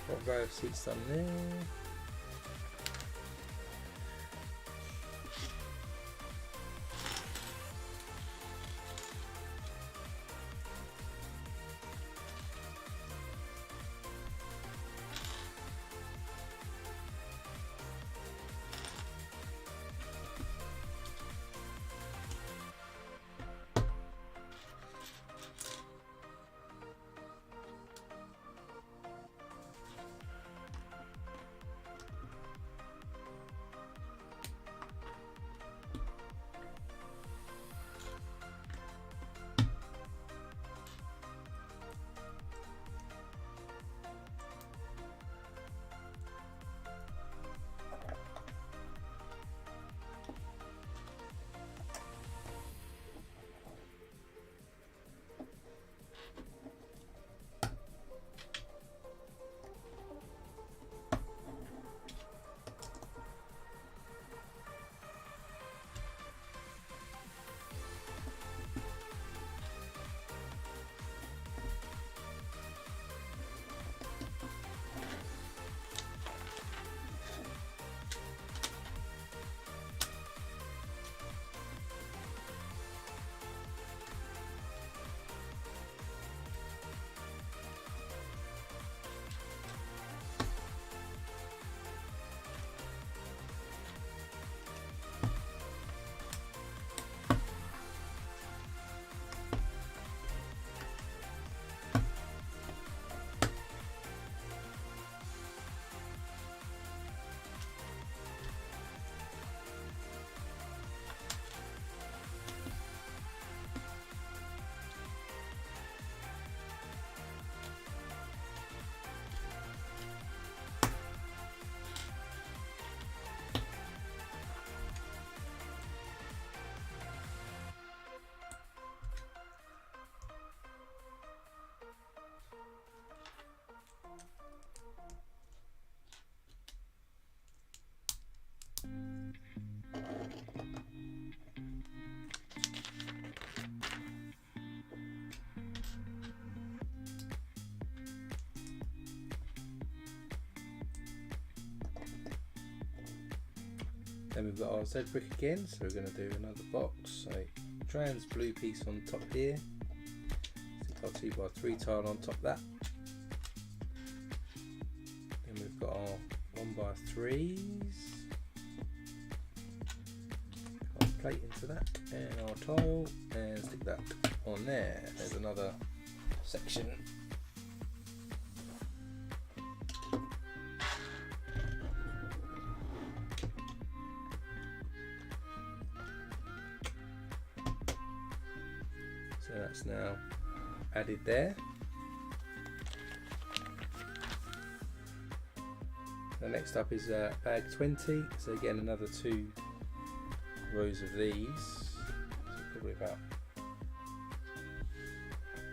Got a row of seats done there. Then we've got our Z brick again, so we're going to do another box. So trans blue piece on top here. Stick our 2x3 tile on top of that. Then we've got our 1x3s. Our plate into that, and our tile, and stick that on there. There's another section. So that's now added there. The next up is bag 20. So again, another 2 rows of these. So probably about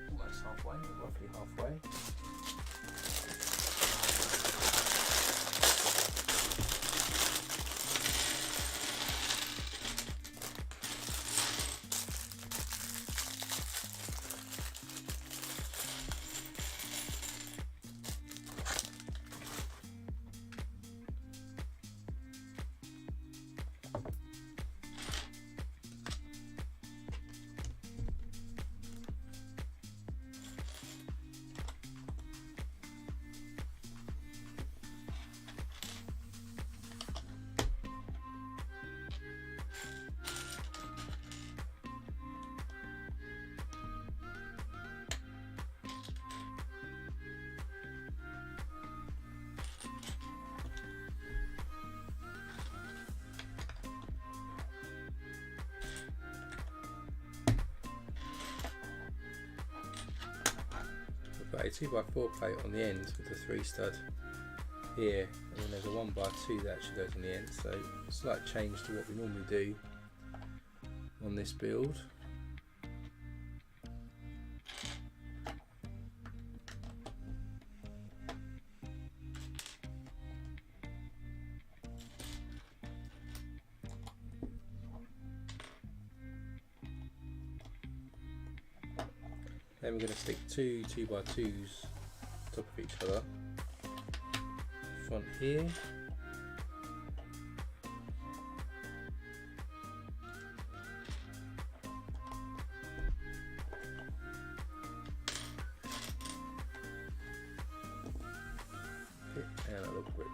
almost halfway, roughly halfway. Got a 2x4 plate on the end with the 3 stud here, and then there's a 1x2 that actually goes on the end, so a slight change to what we normally do on this build. Then we're going to stick 2 2x2s on top of each other. Front here. And a little brick.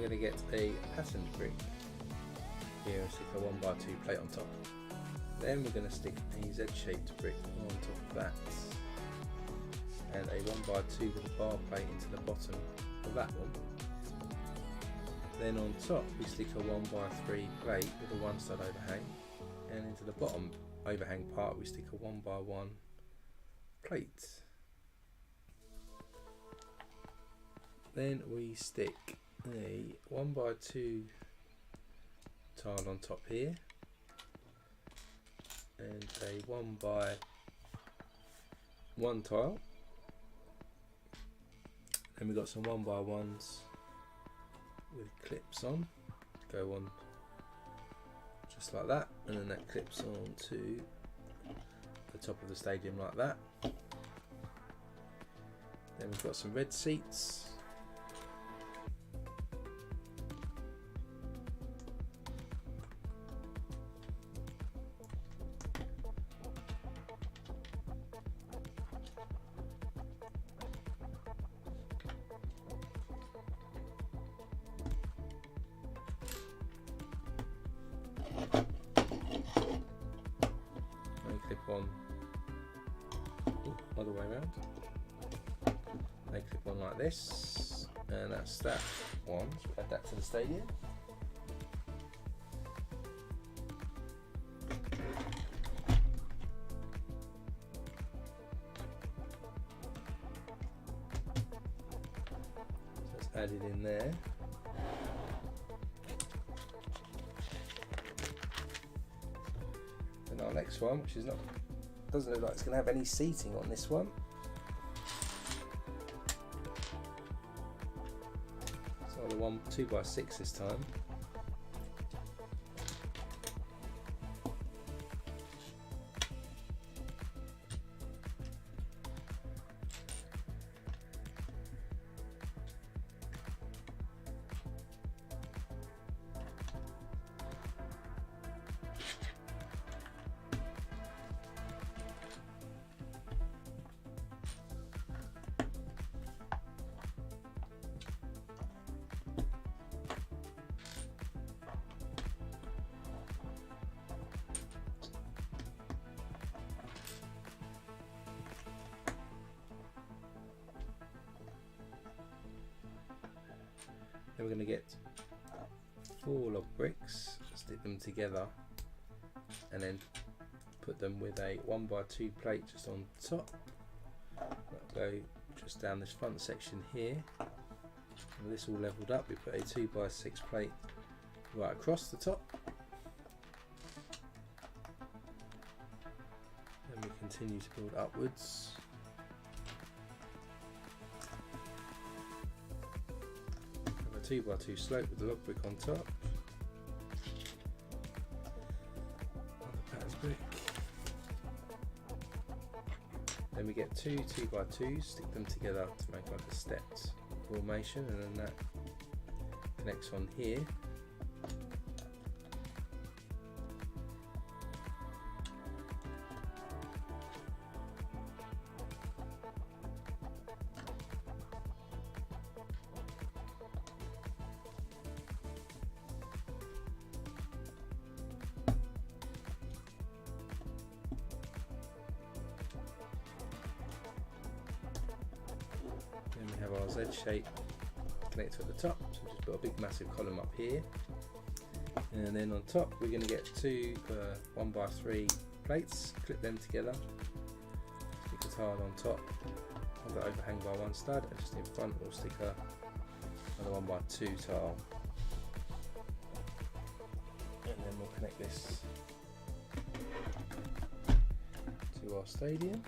going to get a patterned brick here and stick a 1x2 plate on top. Then we're going to stick a Z-shaped brick on top of that, and a 1x2 with a bar plate into the bottom of that one. Then on top we stick a 1x3 plate with a 1-stud overhang, and into the bottom overhang part we stick a 1x1 plate. Then we stick a 1x2 tile on top here, and a 1x1 tile. Then we've got some 1x1s with clips on, go on just like that, and then that clips on to the top of the stadium like that. Then we've got some red seats. Clip on other way around. They clip on like this, and that's that one. So we'll add that to the stadium. So it's added in there. Our next one, which is doesn't look like it's going to have any seating on this one. So the 2x6 this time. Then we're going to get 4 log bricks, stick them together, and then put them with a 1x2 plate just on top. That'll go just down this front section here. With this all leveled up, we put a 2x6 plate right across the top. Then we continue to build upwards. Have a 2x2 slope with the log brick on top. Another pattern brick. Then we get 2 2x2s, stick them together to make like a stepped formation, and then that connects on here. Then we have our Z shape connector at the top, so we just put a big massive column up here, and then on top we're going to get 2 1x3 plates, clip them together, stick a tile on top of the overhang by 1 stud, and just in front we'll stick another 1x2 tile, and then we'll connect this to our stadium.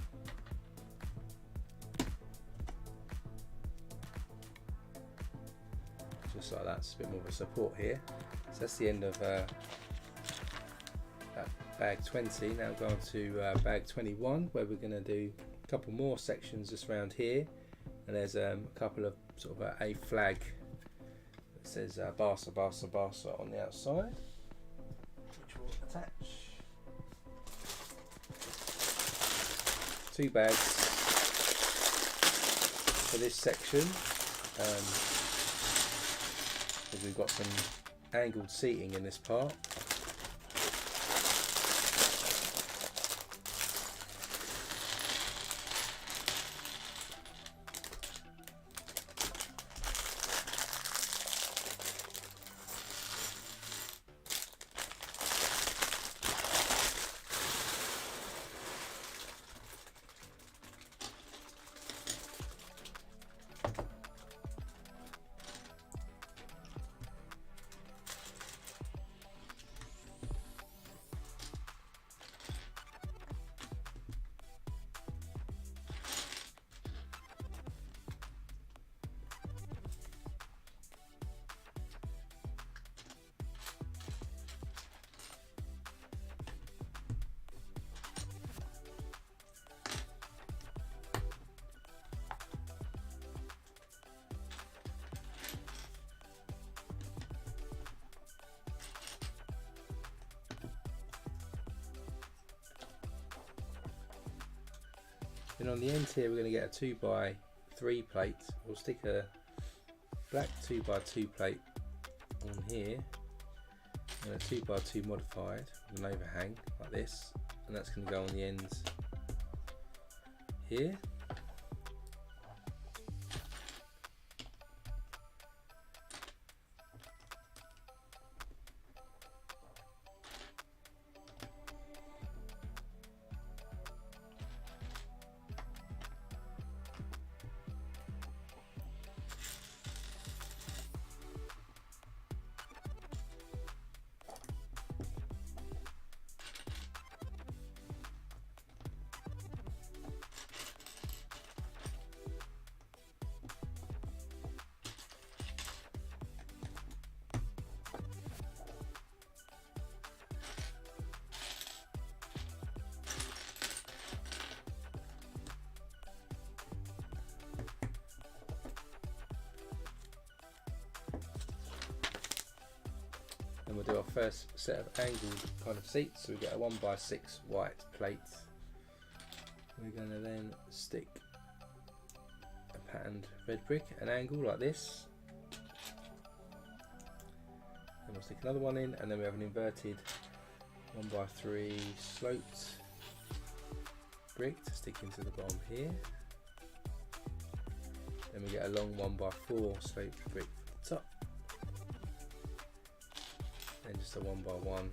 Just like that, it's a bit more of a support here. So that's the end of that bag 20. Now go on to bag 21, where we're going to do a couple more sections just around here, and there's a couple of sort of a flag that says Barca, Barca, Barca on the outside, which will attach. 2 bags for this section. because we've got some angled seating in this part. And on the end here, we're going to get a 2x3 plate. We'll stick a black 2x2 plate on here, and a 2x2 modified with an overhang like this, and that's going to go on the ends here. Then we'll do our first set of angled kind of seats. So we get a 1x6 white plate. We're going to then stick a patterned red brick at an angle like this. And we'll stick another one in, and then we have an inverted 1x3 sloped brick to stick into the bottom here. Then we get a long 1x4 sloped brick at the top. And just a 1x1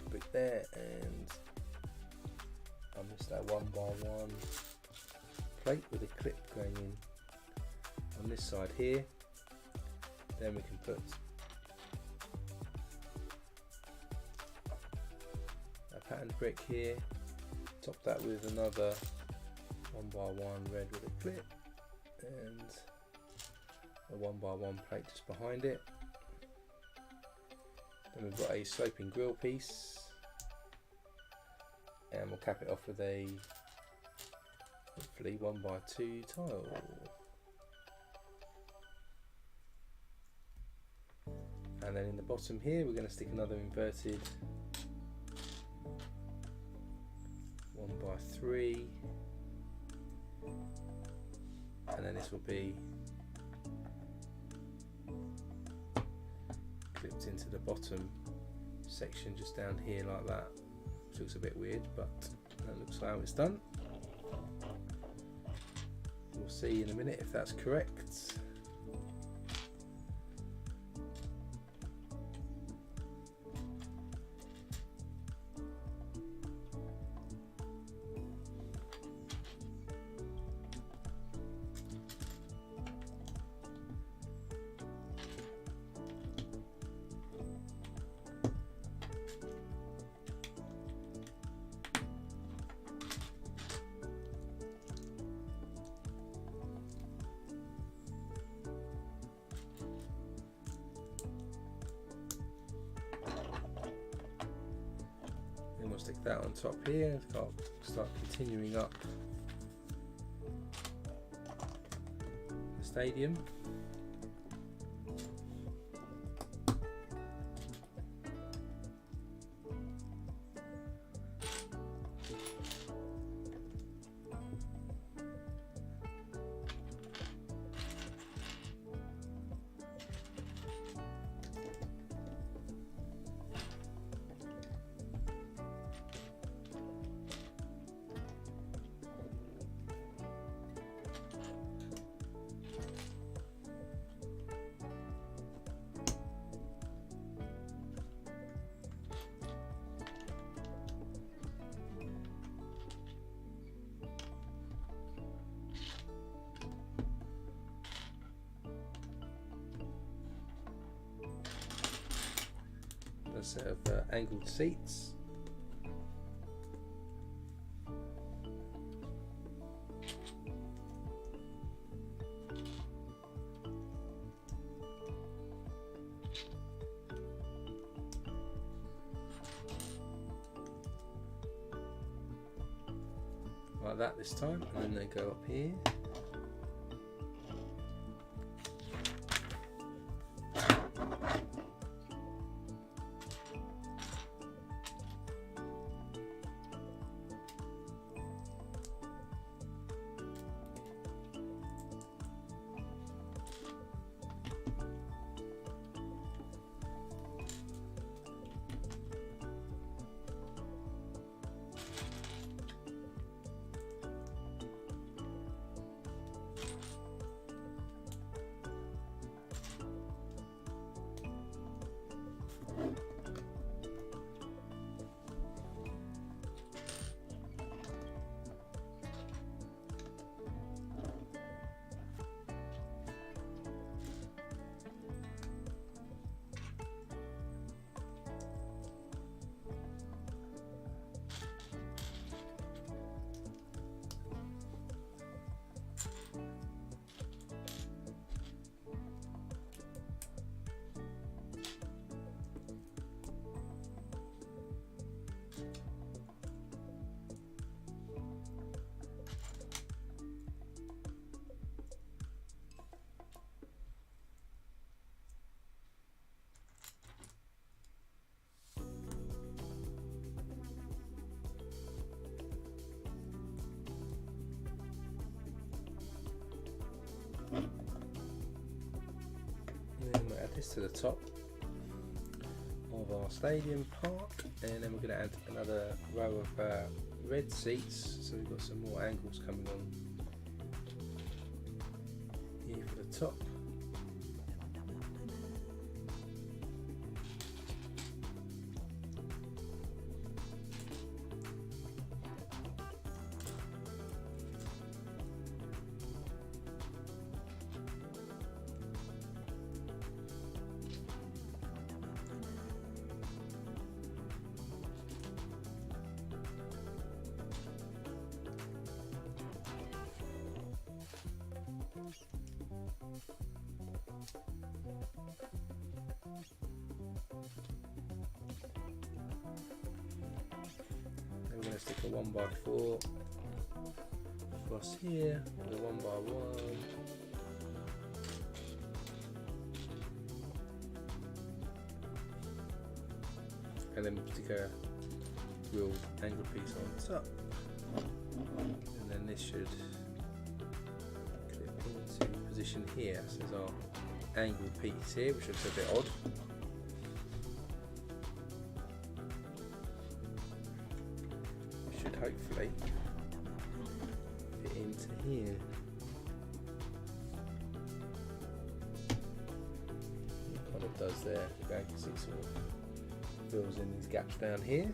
brick there, and I missed that 1x1 plate with a clip going in on this side here. Then we can put a patterned brick here, top that with another 1x1 red with a clip, and a 1x1 plate just behind it. Then we've got a sloping grill piece, and we'll cap it off with a hopefully 1x2 tile. And then in the bottom here, we're going to stick another inverted 1x3, and then this will be clipped into the bottom section just down here like that, which looks a bit weird, but that looks how it's done. We'll see in a minute if that's correct. We'll stick that on top here. I'll start continuing up the stadium. set of angled seats. Like that this time, and then they go up here. And then we'll add this to the top of our stadium park, and then we're going to add another row of red seats, so we've got some more angles coming on here for the top. Then we're going to stick a 1x4 across here with a 1x1. And then stick a real angle piece on top. And then this should clip into position here. So there's our angle piece here, which looks a bit odd. Should hopefully fit into here. It kind of does there. You can see sort of fills in these gaps down here.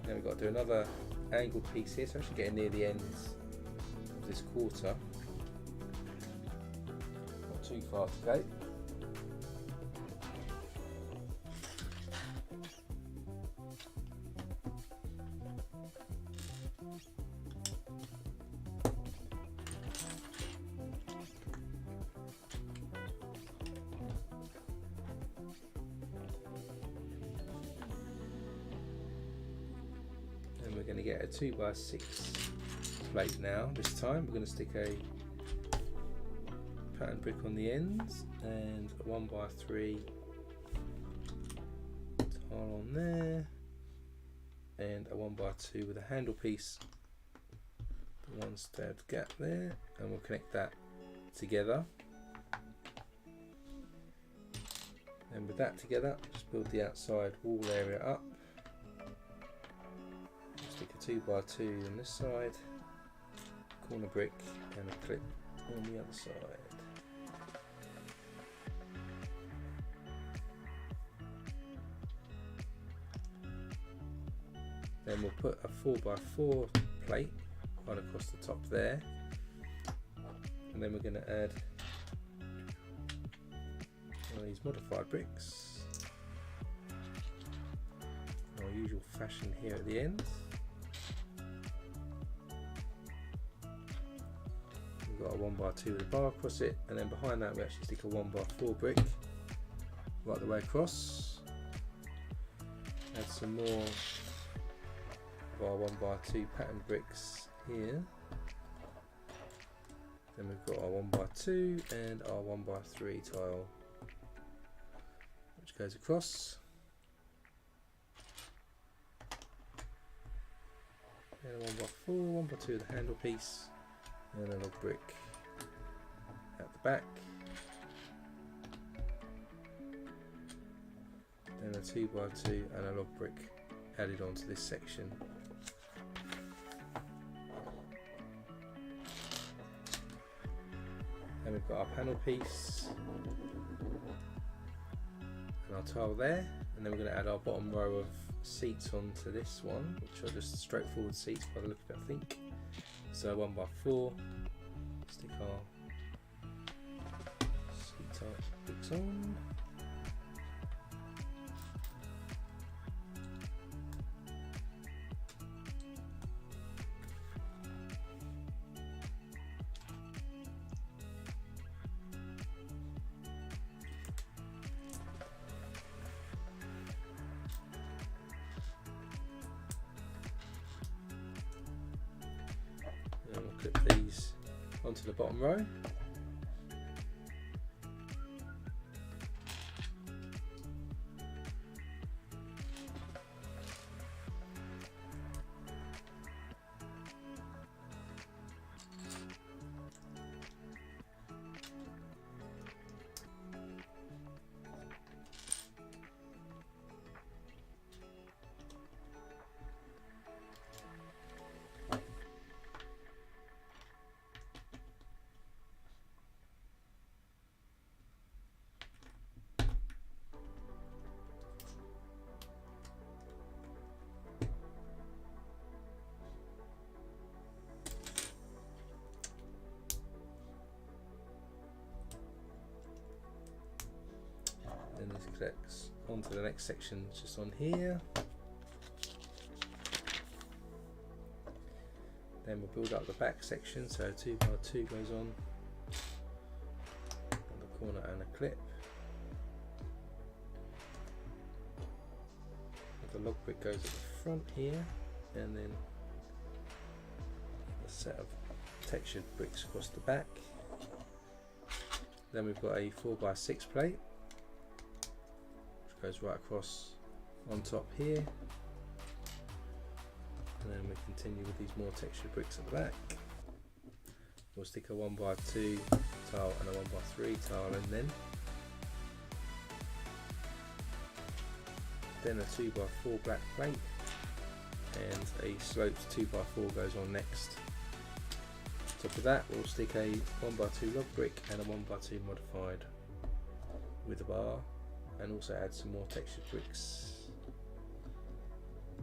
Now we've got to do another angled piece here, so actually getting near the ends of this quarter. Not too far to go. We're going to get a 2x6 plate now. This time we're going to stick a pattern brick on the ends and a 1x3 tile on there, and a 1x2 with a handle piece, the one stabbed gap there, and we'll connect that together. And with that together, just build the outside wall area up. Stick a 2x2 on this side, corner brick, and a clip on the other side. Then we'll put a 4x4 plate right across the top there, and then we're going to add One of these modified bricks. Our usual fashion here at the end. We've got a 1x2 with a bar across it, and then behind that we actually stick a 1x4 brick right the way across. Add some more of our 1x2 pattern bricks here. Then we've got our 1x2 and our 1x3 tile, which goes across. And a 1x4, 1x2 of the handle piece, and a log brick at the back. Then a 2x2 and a log brick added onto this section. Then we've got our panel piece and our tile there, and then we're going to add our bottom row of seats onto this one, which are just straightforward seats by the look of it, I think. So 1x4, stick our seat type bricks on. And we'll clip these onto the bottom row. Then this connects onto the next section just on here. Then we'll build up the back section, so 2x2 goes on the corner and a clip. The log brick goes at the front here, and then a set of textured bricks across the back. Then we've got a 4x6 plate, goes right across on top here, and then we continue with these more textured bricks at the back. We'll stick a 1x2 tile and a 1x3 tile in, then a 2x4 black plate, and a sloped 2x4 goes on next. On top of that we'll stick a 1x2 log brick and a 1x2 modified with a bar, and also add some more textured bricks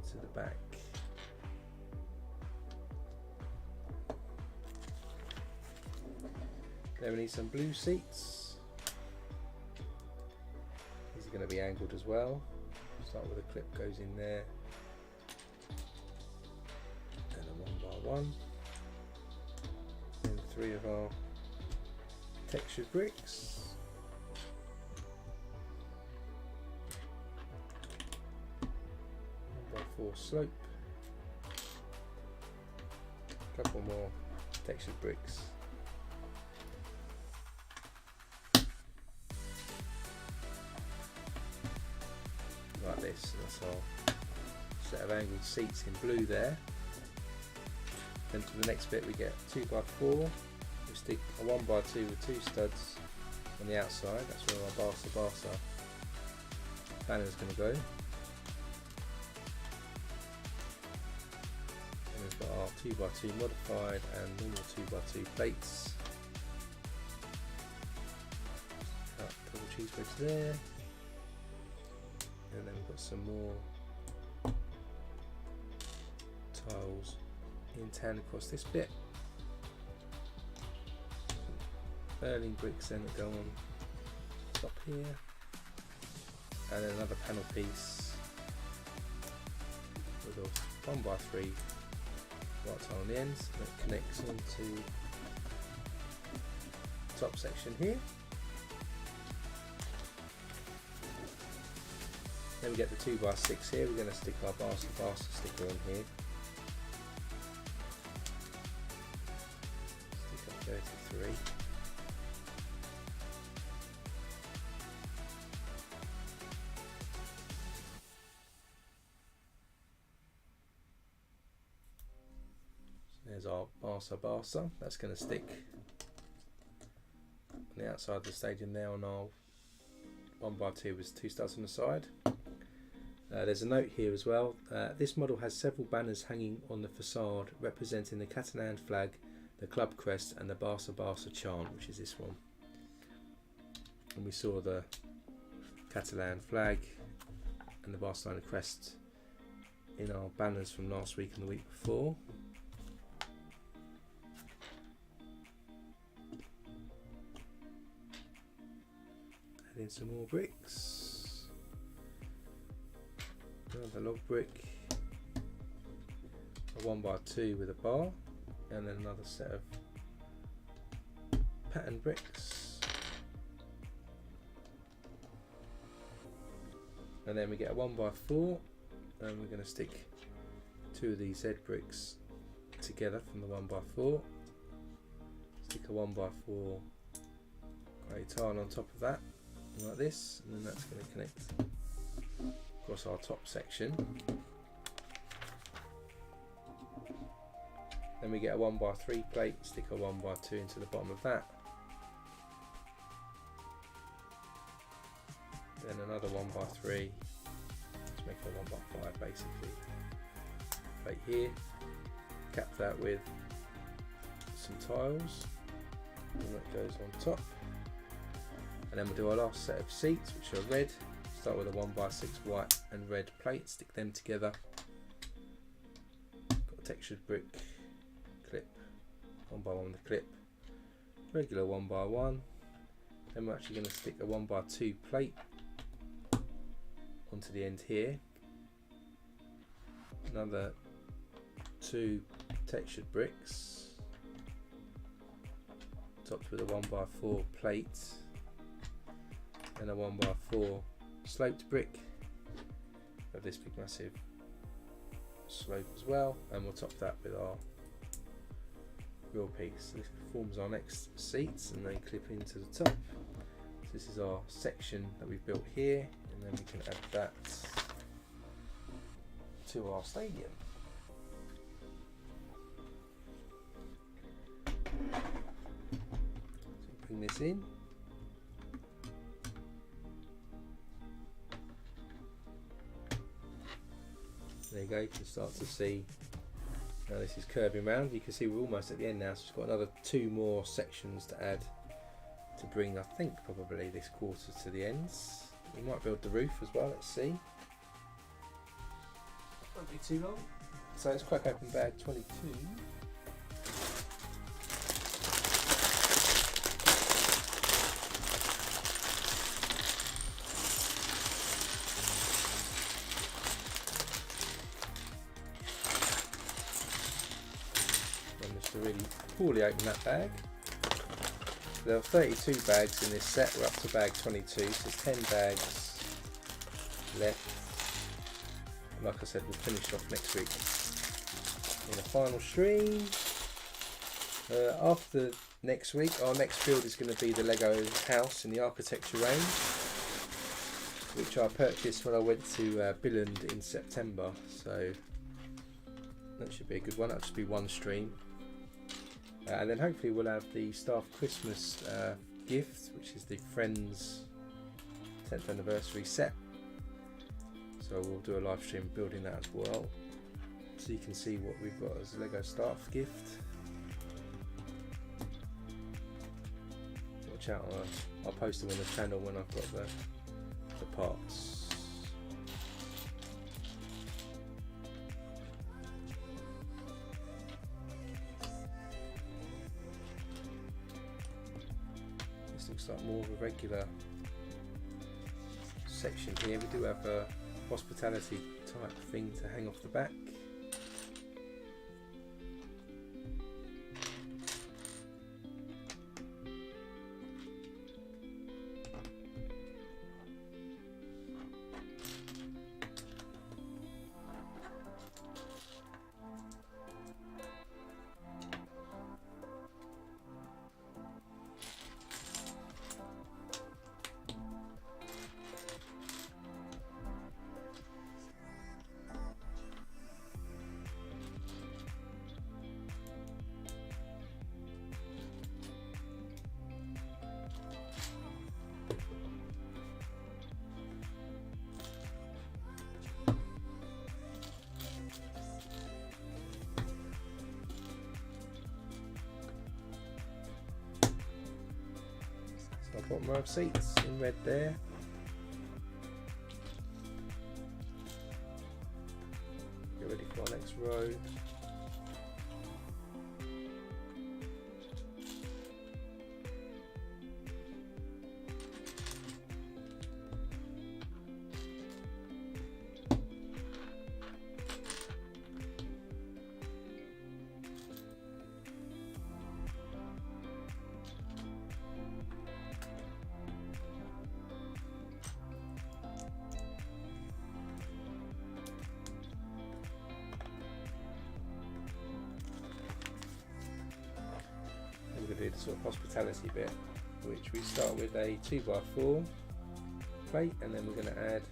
to the back. Then we need some blue seats. These are going to be angled as well. Start with a clip goes in there, and a 1x1. Then 3 of our textured bricks. 1x4 slope, a couple more textured bricks, like this. That's our set of angled seats in blue there. Then for the next bit we get 2x4, we stick a 1x2 with 2 studs on the outside. That's where our Barca banner is going to go. We've got our 2x2 modified and normal 2x2 plates. Cut double cheese wedge there, and then we've got some more tiles in tan across this bit. Some Berlin bricks then that go on stop here, and then another panel piece with a 1x3 white tile on the ends that connects onto the top section here. Then we get the 2x6 here. We're going to stick our Barcelona sticker on here. Stick up 33. There's our Barca. That's going to stick on the outside of the stadium there on our 1x2 with 2 studs on the side. There's a note here as well. This model has several banners hanging on the facade representing the Catalan flag, the club crest and the Barca chant, which is this one. And we saw the Catalan flag and the Barcelona crest in our banners from last week and the week before. Add in some more bricks. Another log brick, a 1x2 with a bar, and then another set of pattern bricks. And then we get a 1x4, and we're going to stick 2 of these Z bricks together from the 1x4. Stick a 1x4 grey tile on top of that, like this, and then that's going to connect across our top section. Then we get a 1x3 plate, stick a 1x2 into the bottom of that. Then another 1x3, let's make it a 1x5 basically. Plate here, cap that with some tiles, and that goes on top. And then we'll do our last set of seats, which are red. Start with a 1x6 white and red plate, stick them together. Got a textured brick clip, 1x1 with a clip, regular 1x1. Then we're actually going to stick a 1x2 plate onto the end here. Another 2 textured bricks, topped with a 1x4 plate and a 1x4 sloped brick of this big massive slope as well, and we'll top that with our real piece. This forms our next seats and they clip into the top. So this is our section that we've built here, and then we can add that to our stadium. So bring this in. There you go, you can start to see now this is curving round. You can see we're almost at the end now, so we've got another 2 more sections to add to bring, I think, probably this quarter to the ends. We might build the roof as well, let's see. Won't be too long. So let's crack open bag 22. To really poorly open that bag. There are 32 bags in this set, we're up to bag 22, so there's 10 bags left. And like I said, we'll finish off next week in a final stream. After next week, our next build is going to be the LEGO house in the architecture range, which I purchased when I went to Billund in September, so that should be a good one. That'll just be one stream. And then hopefully we'll have the staff Christmas gift, which is the Friends 10th anniversary set. So we'll do a live stream building that as well, so you can see what we've got as a LEGO staff gift. Watch out, I'll post them on the channel when I've got the parts. Looks like more of a regular section here, we do have a hospitality type thing to hang off the back. Bottom row of seats in red there. Get ready for our next row. We're going to do the sort of hospitality bit, which we start with a 2x4 plate, and then we're going to add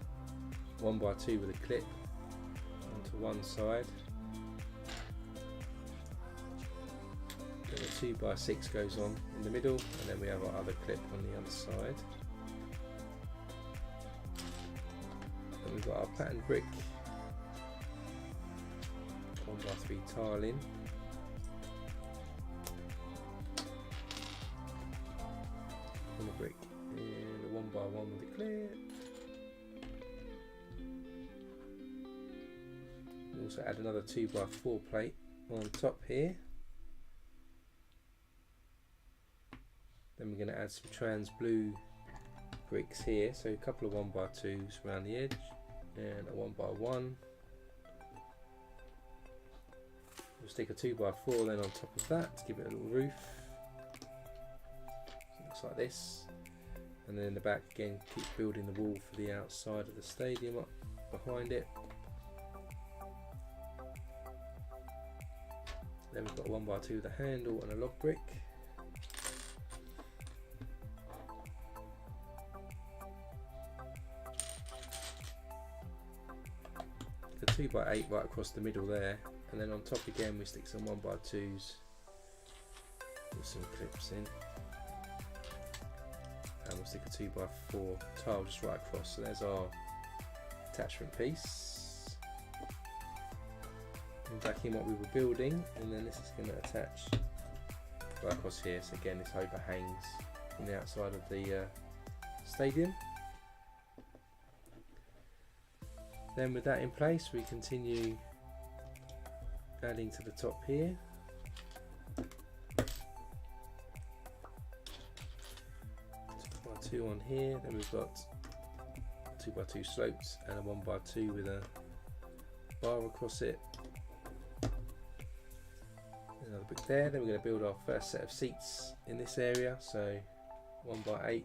1x2 with a clip onto one side. Then a 2x6 goes on in the middle, and then we have our other clip on the other side. And we've got our patterned brick 1x3 tile in. On the brick and a 1x1 with a clear. We also add another 2x4 plate on top here. Then we're going to add some trans blue bricks here, so a couple of 1x2s around the edge and a 1x1. We'll stick a 2x4 then on top of that to give it a little roof. Looks like this, and then in the back again keep building the wall for the outside of the stadium up behind it. Then we've got a 1x2 with a handle and a log brick. A 2x8 right across the middle there, and then on top again we stick some 1x2s with some clips in. And we'll stick a 2x4 tile just right across, so there's our attachment piece. And back in what we were building, and then this is going to attach right across here, so again this overhangs from the outside of the stadium. Then with that in place we continue adding to the top here. 2 on here, then we've got 2x2 slopes and a 1x2 with a bar across it. Another brick there. Then we're going to build our first set of seats in this area, so 1x8,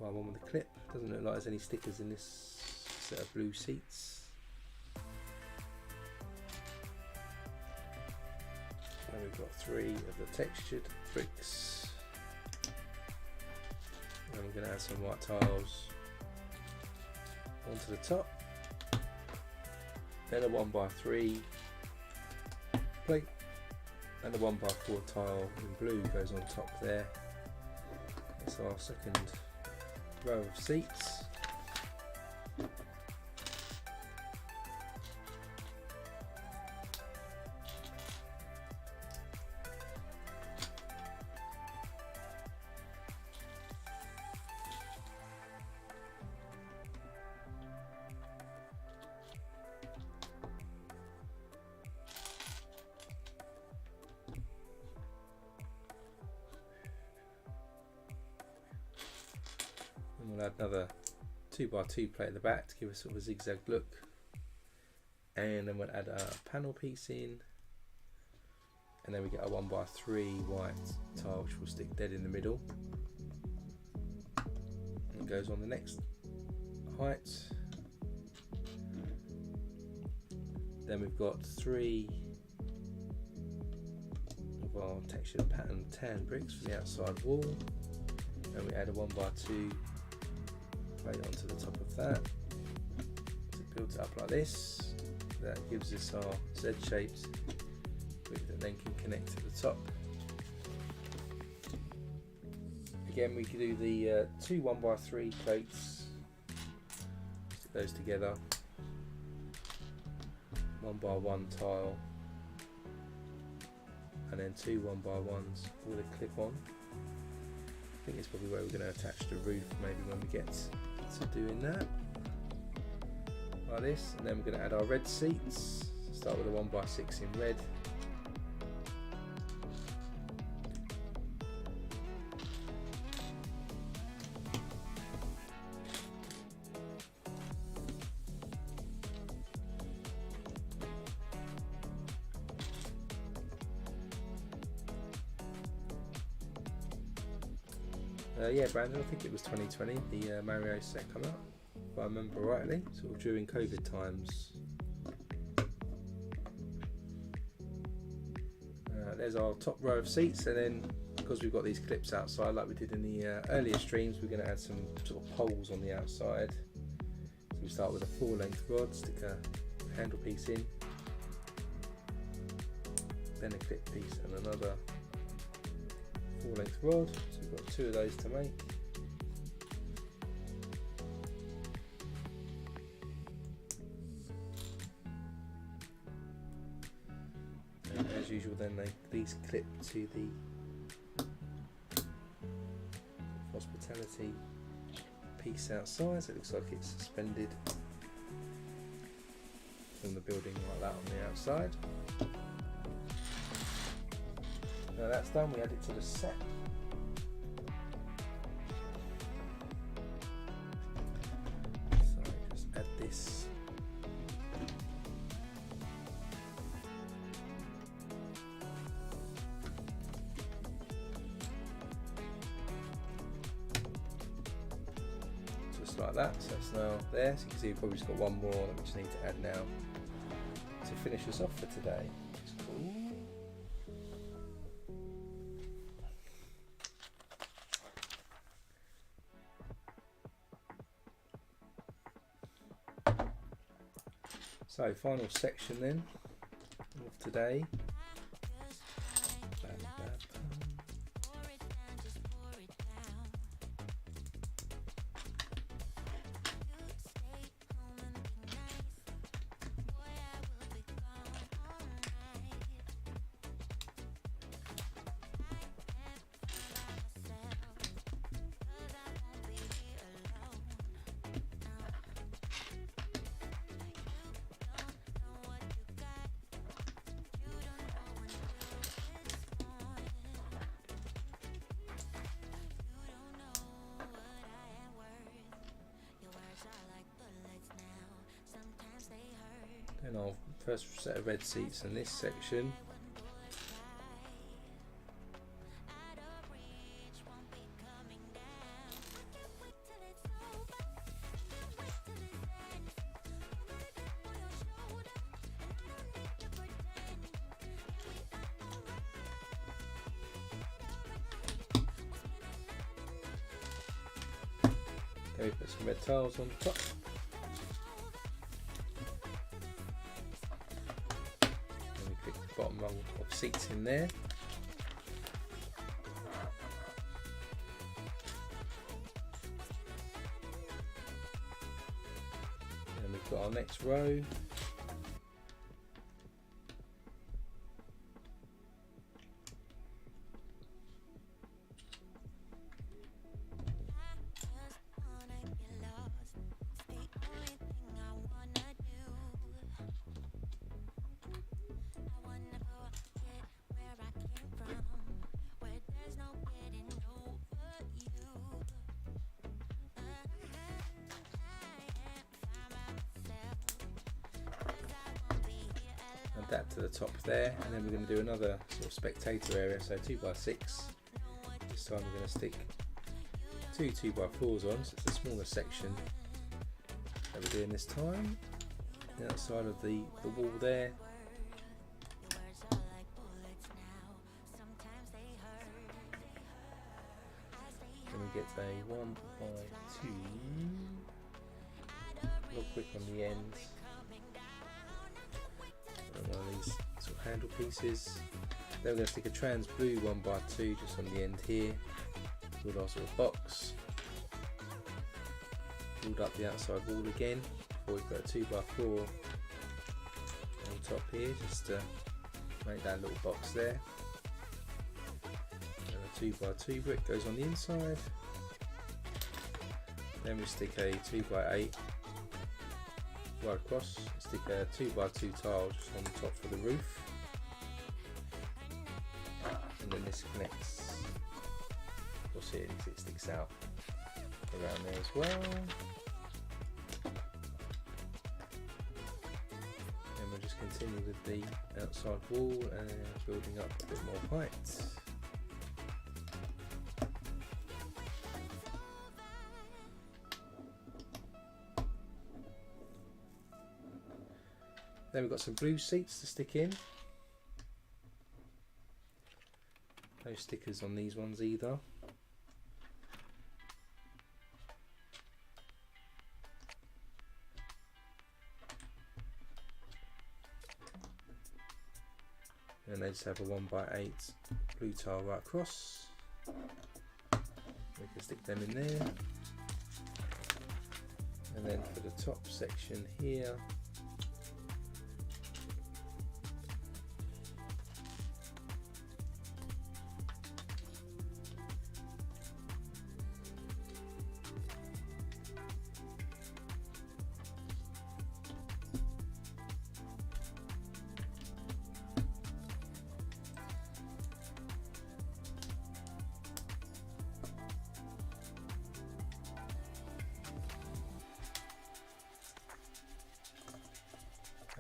1x1 with a clip. Doesn't look like there's any stickers in this set of blue seats. And we've got 3 of the textured bricks. And we're going to add some white tiles onto the top. Then a 1x3 plate and a 1x4 tile in blue goes on top there. That's our second row of seats. And we'll add another 2x2 plate at the back to give us sort of a zigzag look, and then we'll add a panel piece in, and then we get a 1x3 white tile which will stick dead in the middle and goes on the next height. Then we've got 3 of our textured pattern tan bricks for the outside wall, and we add a 1x2 plate onto the top of that. So it builds it up like this. That gives us our Z-shaped brick that then can connect to the top. Again, we can do the 2 1x3 plates, stick those together, 1x1 tile, and then 2 1x1s with a clip on. I think it's probably where we're going to attach the roof, maybe when we get to doing that, like this. And then we're going to add our red seats. Start with a 1x6 in red. Yeah, Brandon, I think it was 2020 the Mario set come out, if I remember rightly, sort of during COVID times. There's our top row of seats, and then because we've got these clips outside like we did in the earlier streams, we're going to add some sort of poles on the outside. So we start with a 4-length rod, stick a handle piece in, then a clip piece and another 4-length rod, so we've got 2 of those to make. And as usual, then these clip to the hospitality piece outside, so it looks like it's suspended from the building like that on the outside. Now that's done, we add it to the set. So just add this. Just like that, so it's now there. So you can see we've probably just got one more that we just need to add now to finish us off for today. It's cool. So final section then of today. Then our first set of red seats in this section. Then we put some red tiles on top. Bottom row of seats in there. And we've got our next row. that to the top there, and then we're going to do another sort of spectator area, so 2x6. This time we're going to stick two 2x4s on, so it's a smaller section that we're doing this time. The outside of the wall there. Then we get a 1x2 log brick on the ends. And one of these sort of handle pieces. Then we're going to stick a trans blue 1x2 just on the end here. Build our sort of box. Build up the outside wall again. Before we've got a 2x4 on top here, just to make that little box there. And a 2x2 brick goes on the inside. Then we stick a 2x8 right across. Stick a 2x2 tile just on the top for the roof. And then this connects. You'll see it sticks out around there as well. And we'll just continue with the outside wall and building up a bit more height. Then we've got some blue seats to stick in. No stickers on these ones either. And they just have a 1x8 blue tile right across. We can stick them in there. And then for the top section here,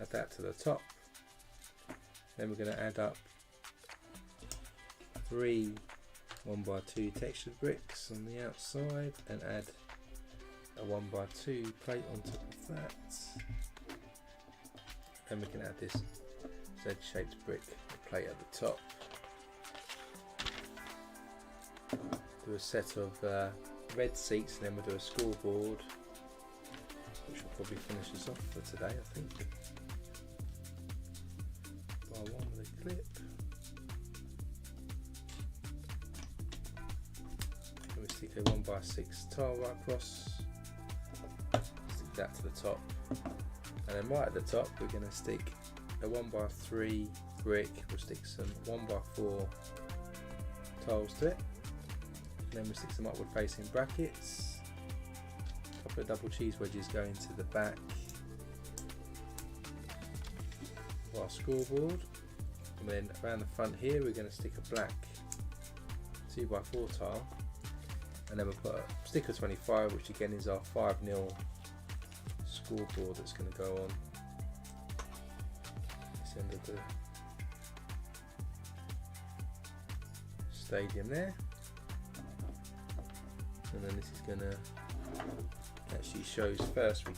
add that to the top. Then we're going to add up 3 1x2 textured bricks on the outside and add a 1x2 plate on top of that. Then we can add this Z-shaped brick plate at the top. Do a set of red seats, and then we'll do a scoreboard, which will probably finish us off for today, I think. One with a clip. And we stick a 1x6 tile right across. Stick that to the top. And then right at the top we're going to stick a 1x3 brick. We'll stick some 1x4 tiles to it. And then we'll stick some upward facing brackets. A couple of double cheese wedges going to the back of our scoreboard. And then around the front here we're going to stick a black 2x4 tile, and then we'll put a sticker 25, which again is our 5-0 scoreboard that's going to go on this end of the stadium there. And then this is going to actually shows first we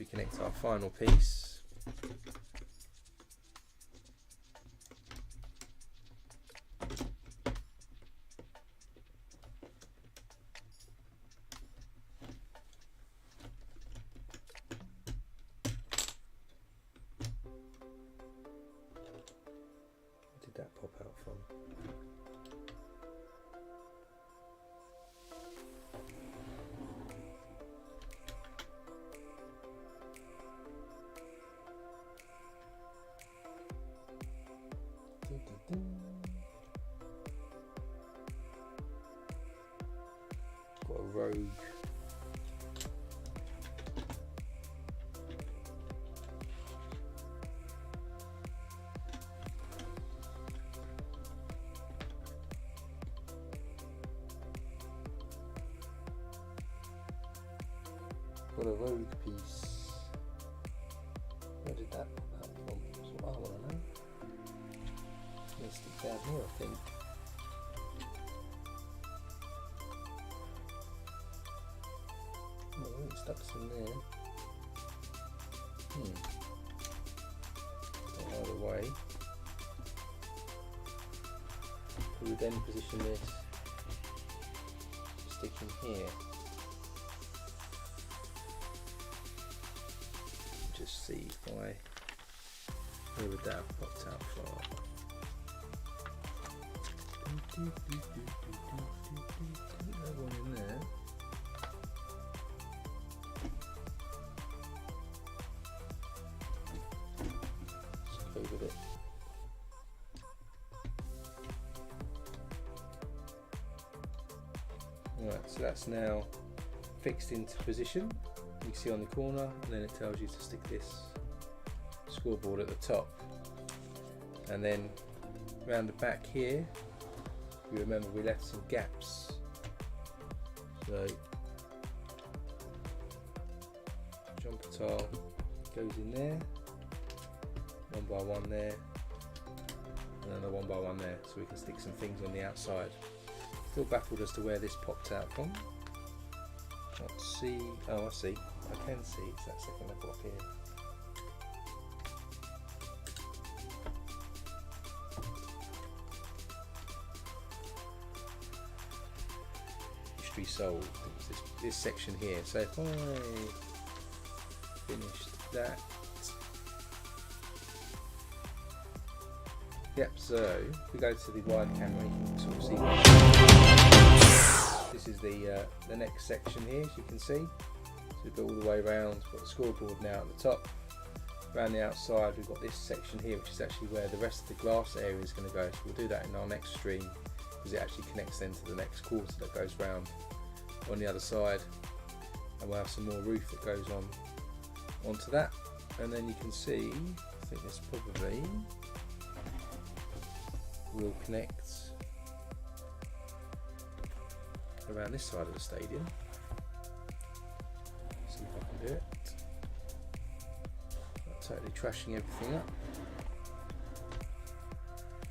connect our final piece. Where did that pop out from? Got a rogue. got a rogue piece. Where did that come from? That's what I want to know. It's going to stick down here, I think. Oh, I think it stuck some there. Either way, we would then position this sticking here. Just see if where would that have popped out from? That one in there. Let's go with it. Right, so that's now fixed into position. You can see on the corner, and then it tells you to stick this scoreboard at the top. And then around the back here, you remember we left some gaps. So jumper tile goes in there, one by one there, and then a one by one there, so we can stick some things on the outside. Still baffled as to where this popped out from. Let's see. Oh, I see. I can see. It's that second level up here. History sold. It's this section here. So if I finish that. Yep, so if we go to the wide camera, you can sort of see this is the next section here, as you can see. So we've got all the way around, we've got the scoreboard now at the top. Around the outside we've got this section here, which is actually where the rest of the glass area is going to go. So we'll do that in our next stream, because it actually connects then to the next quarter that goes round on the other side. And we'll have some more roof that goes on onto that. And then you can see, I think this probably will connect around this side of the stadium. See if I can do it. Not totally trashing everything up.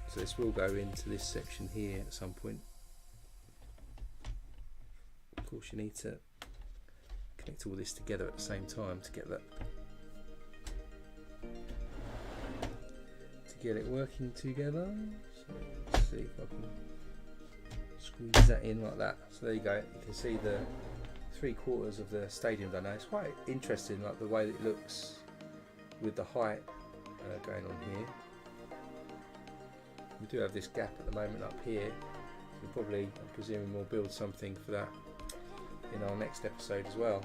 So this will go into this section here at some point. Of course you need to connect all this together at the same time to get that, to get it working together. So let's see if I can squeeze that in like that. So there you go. You can see the 3/4 of the stadium done now. It's quite interesting, like the way that it looks with the height going on here. We do have this gap at the moment up here. So we'll probably, I'm presuming, we'll build something for that in our next episode as well.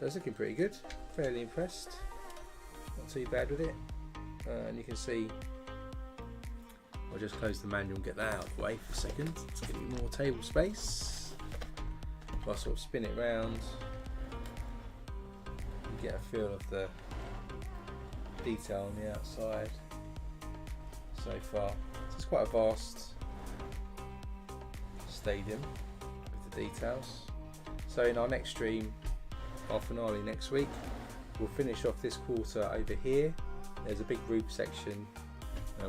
So it's looking pretty good. Fairly impressed. Not too bad with it. And you can see. I'll just close the manual and get that out of the way for a second. Let's give you more table space. If I sort of spin it round, you get a feel of the detail on the outside so far. So it's quite a vast stadium with the details. So in our next stream, our finale next week, we'll finish off this quarter over here. There's a big roof section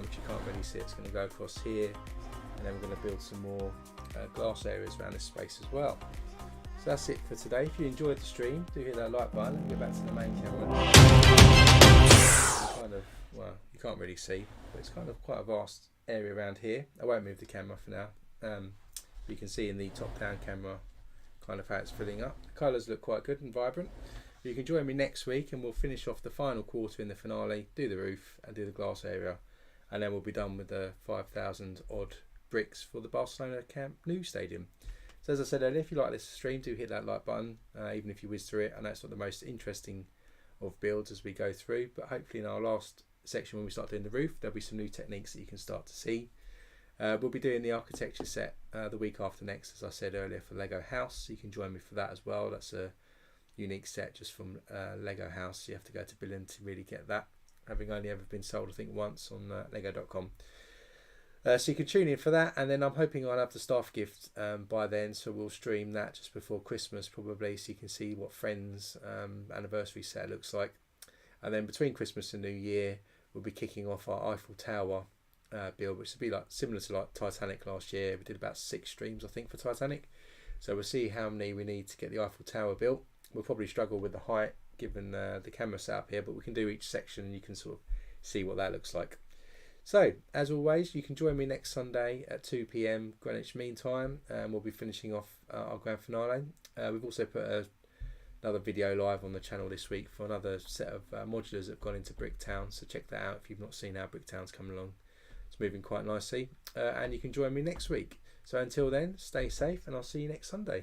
which you can't really see. It's going to go across here, and then we're going to build some more glass areas around this space as well. So that's it for today. If you enjoyed the stream, do hit that like button and go back to the main camera. Well, you can't really see, but it's kind of quite a vast area around here. I won't move the camera for now. But you can see in the top down camera kind of how it's filling up. The colours look quite good and vibrant. You can join me next week and we'll finish off the final quarter in the finale, do the roof and do the glass area, and then we'll be done with the 5,000 odd bricks for the Barcelona Camp Nou stadium. So as I said earlier, if you like this stream, do hit that like button, even if you whiz through it. I know it's not the most interesting of builds as we go through, but hopefully in our last section when we start doing the roof, there'll be some new techniques that you can start to see. We'll be doing the architecture set the week after next, as I said earlier, for LEGO House. So you can join me for that as well. That's a unique set just from LEGO House. You have to go to Billion to really get that, having only ever been sold I think once on lego.com. So you can tune in for that, and then I'm hoping I'll have the staff gift by then, so we'll stream that just before Christmas probably, so you can see what Friends anniversary set looks like. And then between Christmas and New Year, we'll be kicking off our Eiffel Tower build, which will be like similar to like Titanic last year. We did about 6 streams, I think, for Titanic. So we'll see how many we need to get the Eiffel Tower built. We'll probably struggle with the height given the camera setup here, but we can do each section and you can sort of see what that looks like. So, as always, you can join me next Sunday at 2 p.m. Greenwich Mean Time, and we'll be finishing off our grand finale. We've also put another video live on the channel this week for another set of modulars that have gone into Bricktown, so check that out if you've not seen how Bricktown's coming along. It's moving quite nicely, and you can join me next week. So until then, stay safe, and I'll see you next Sunday.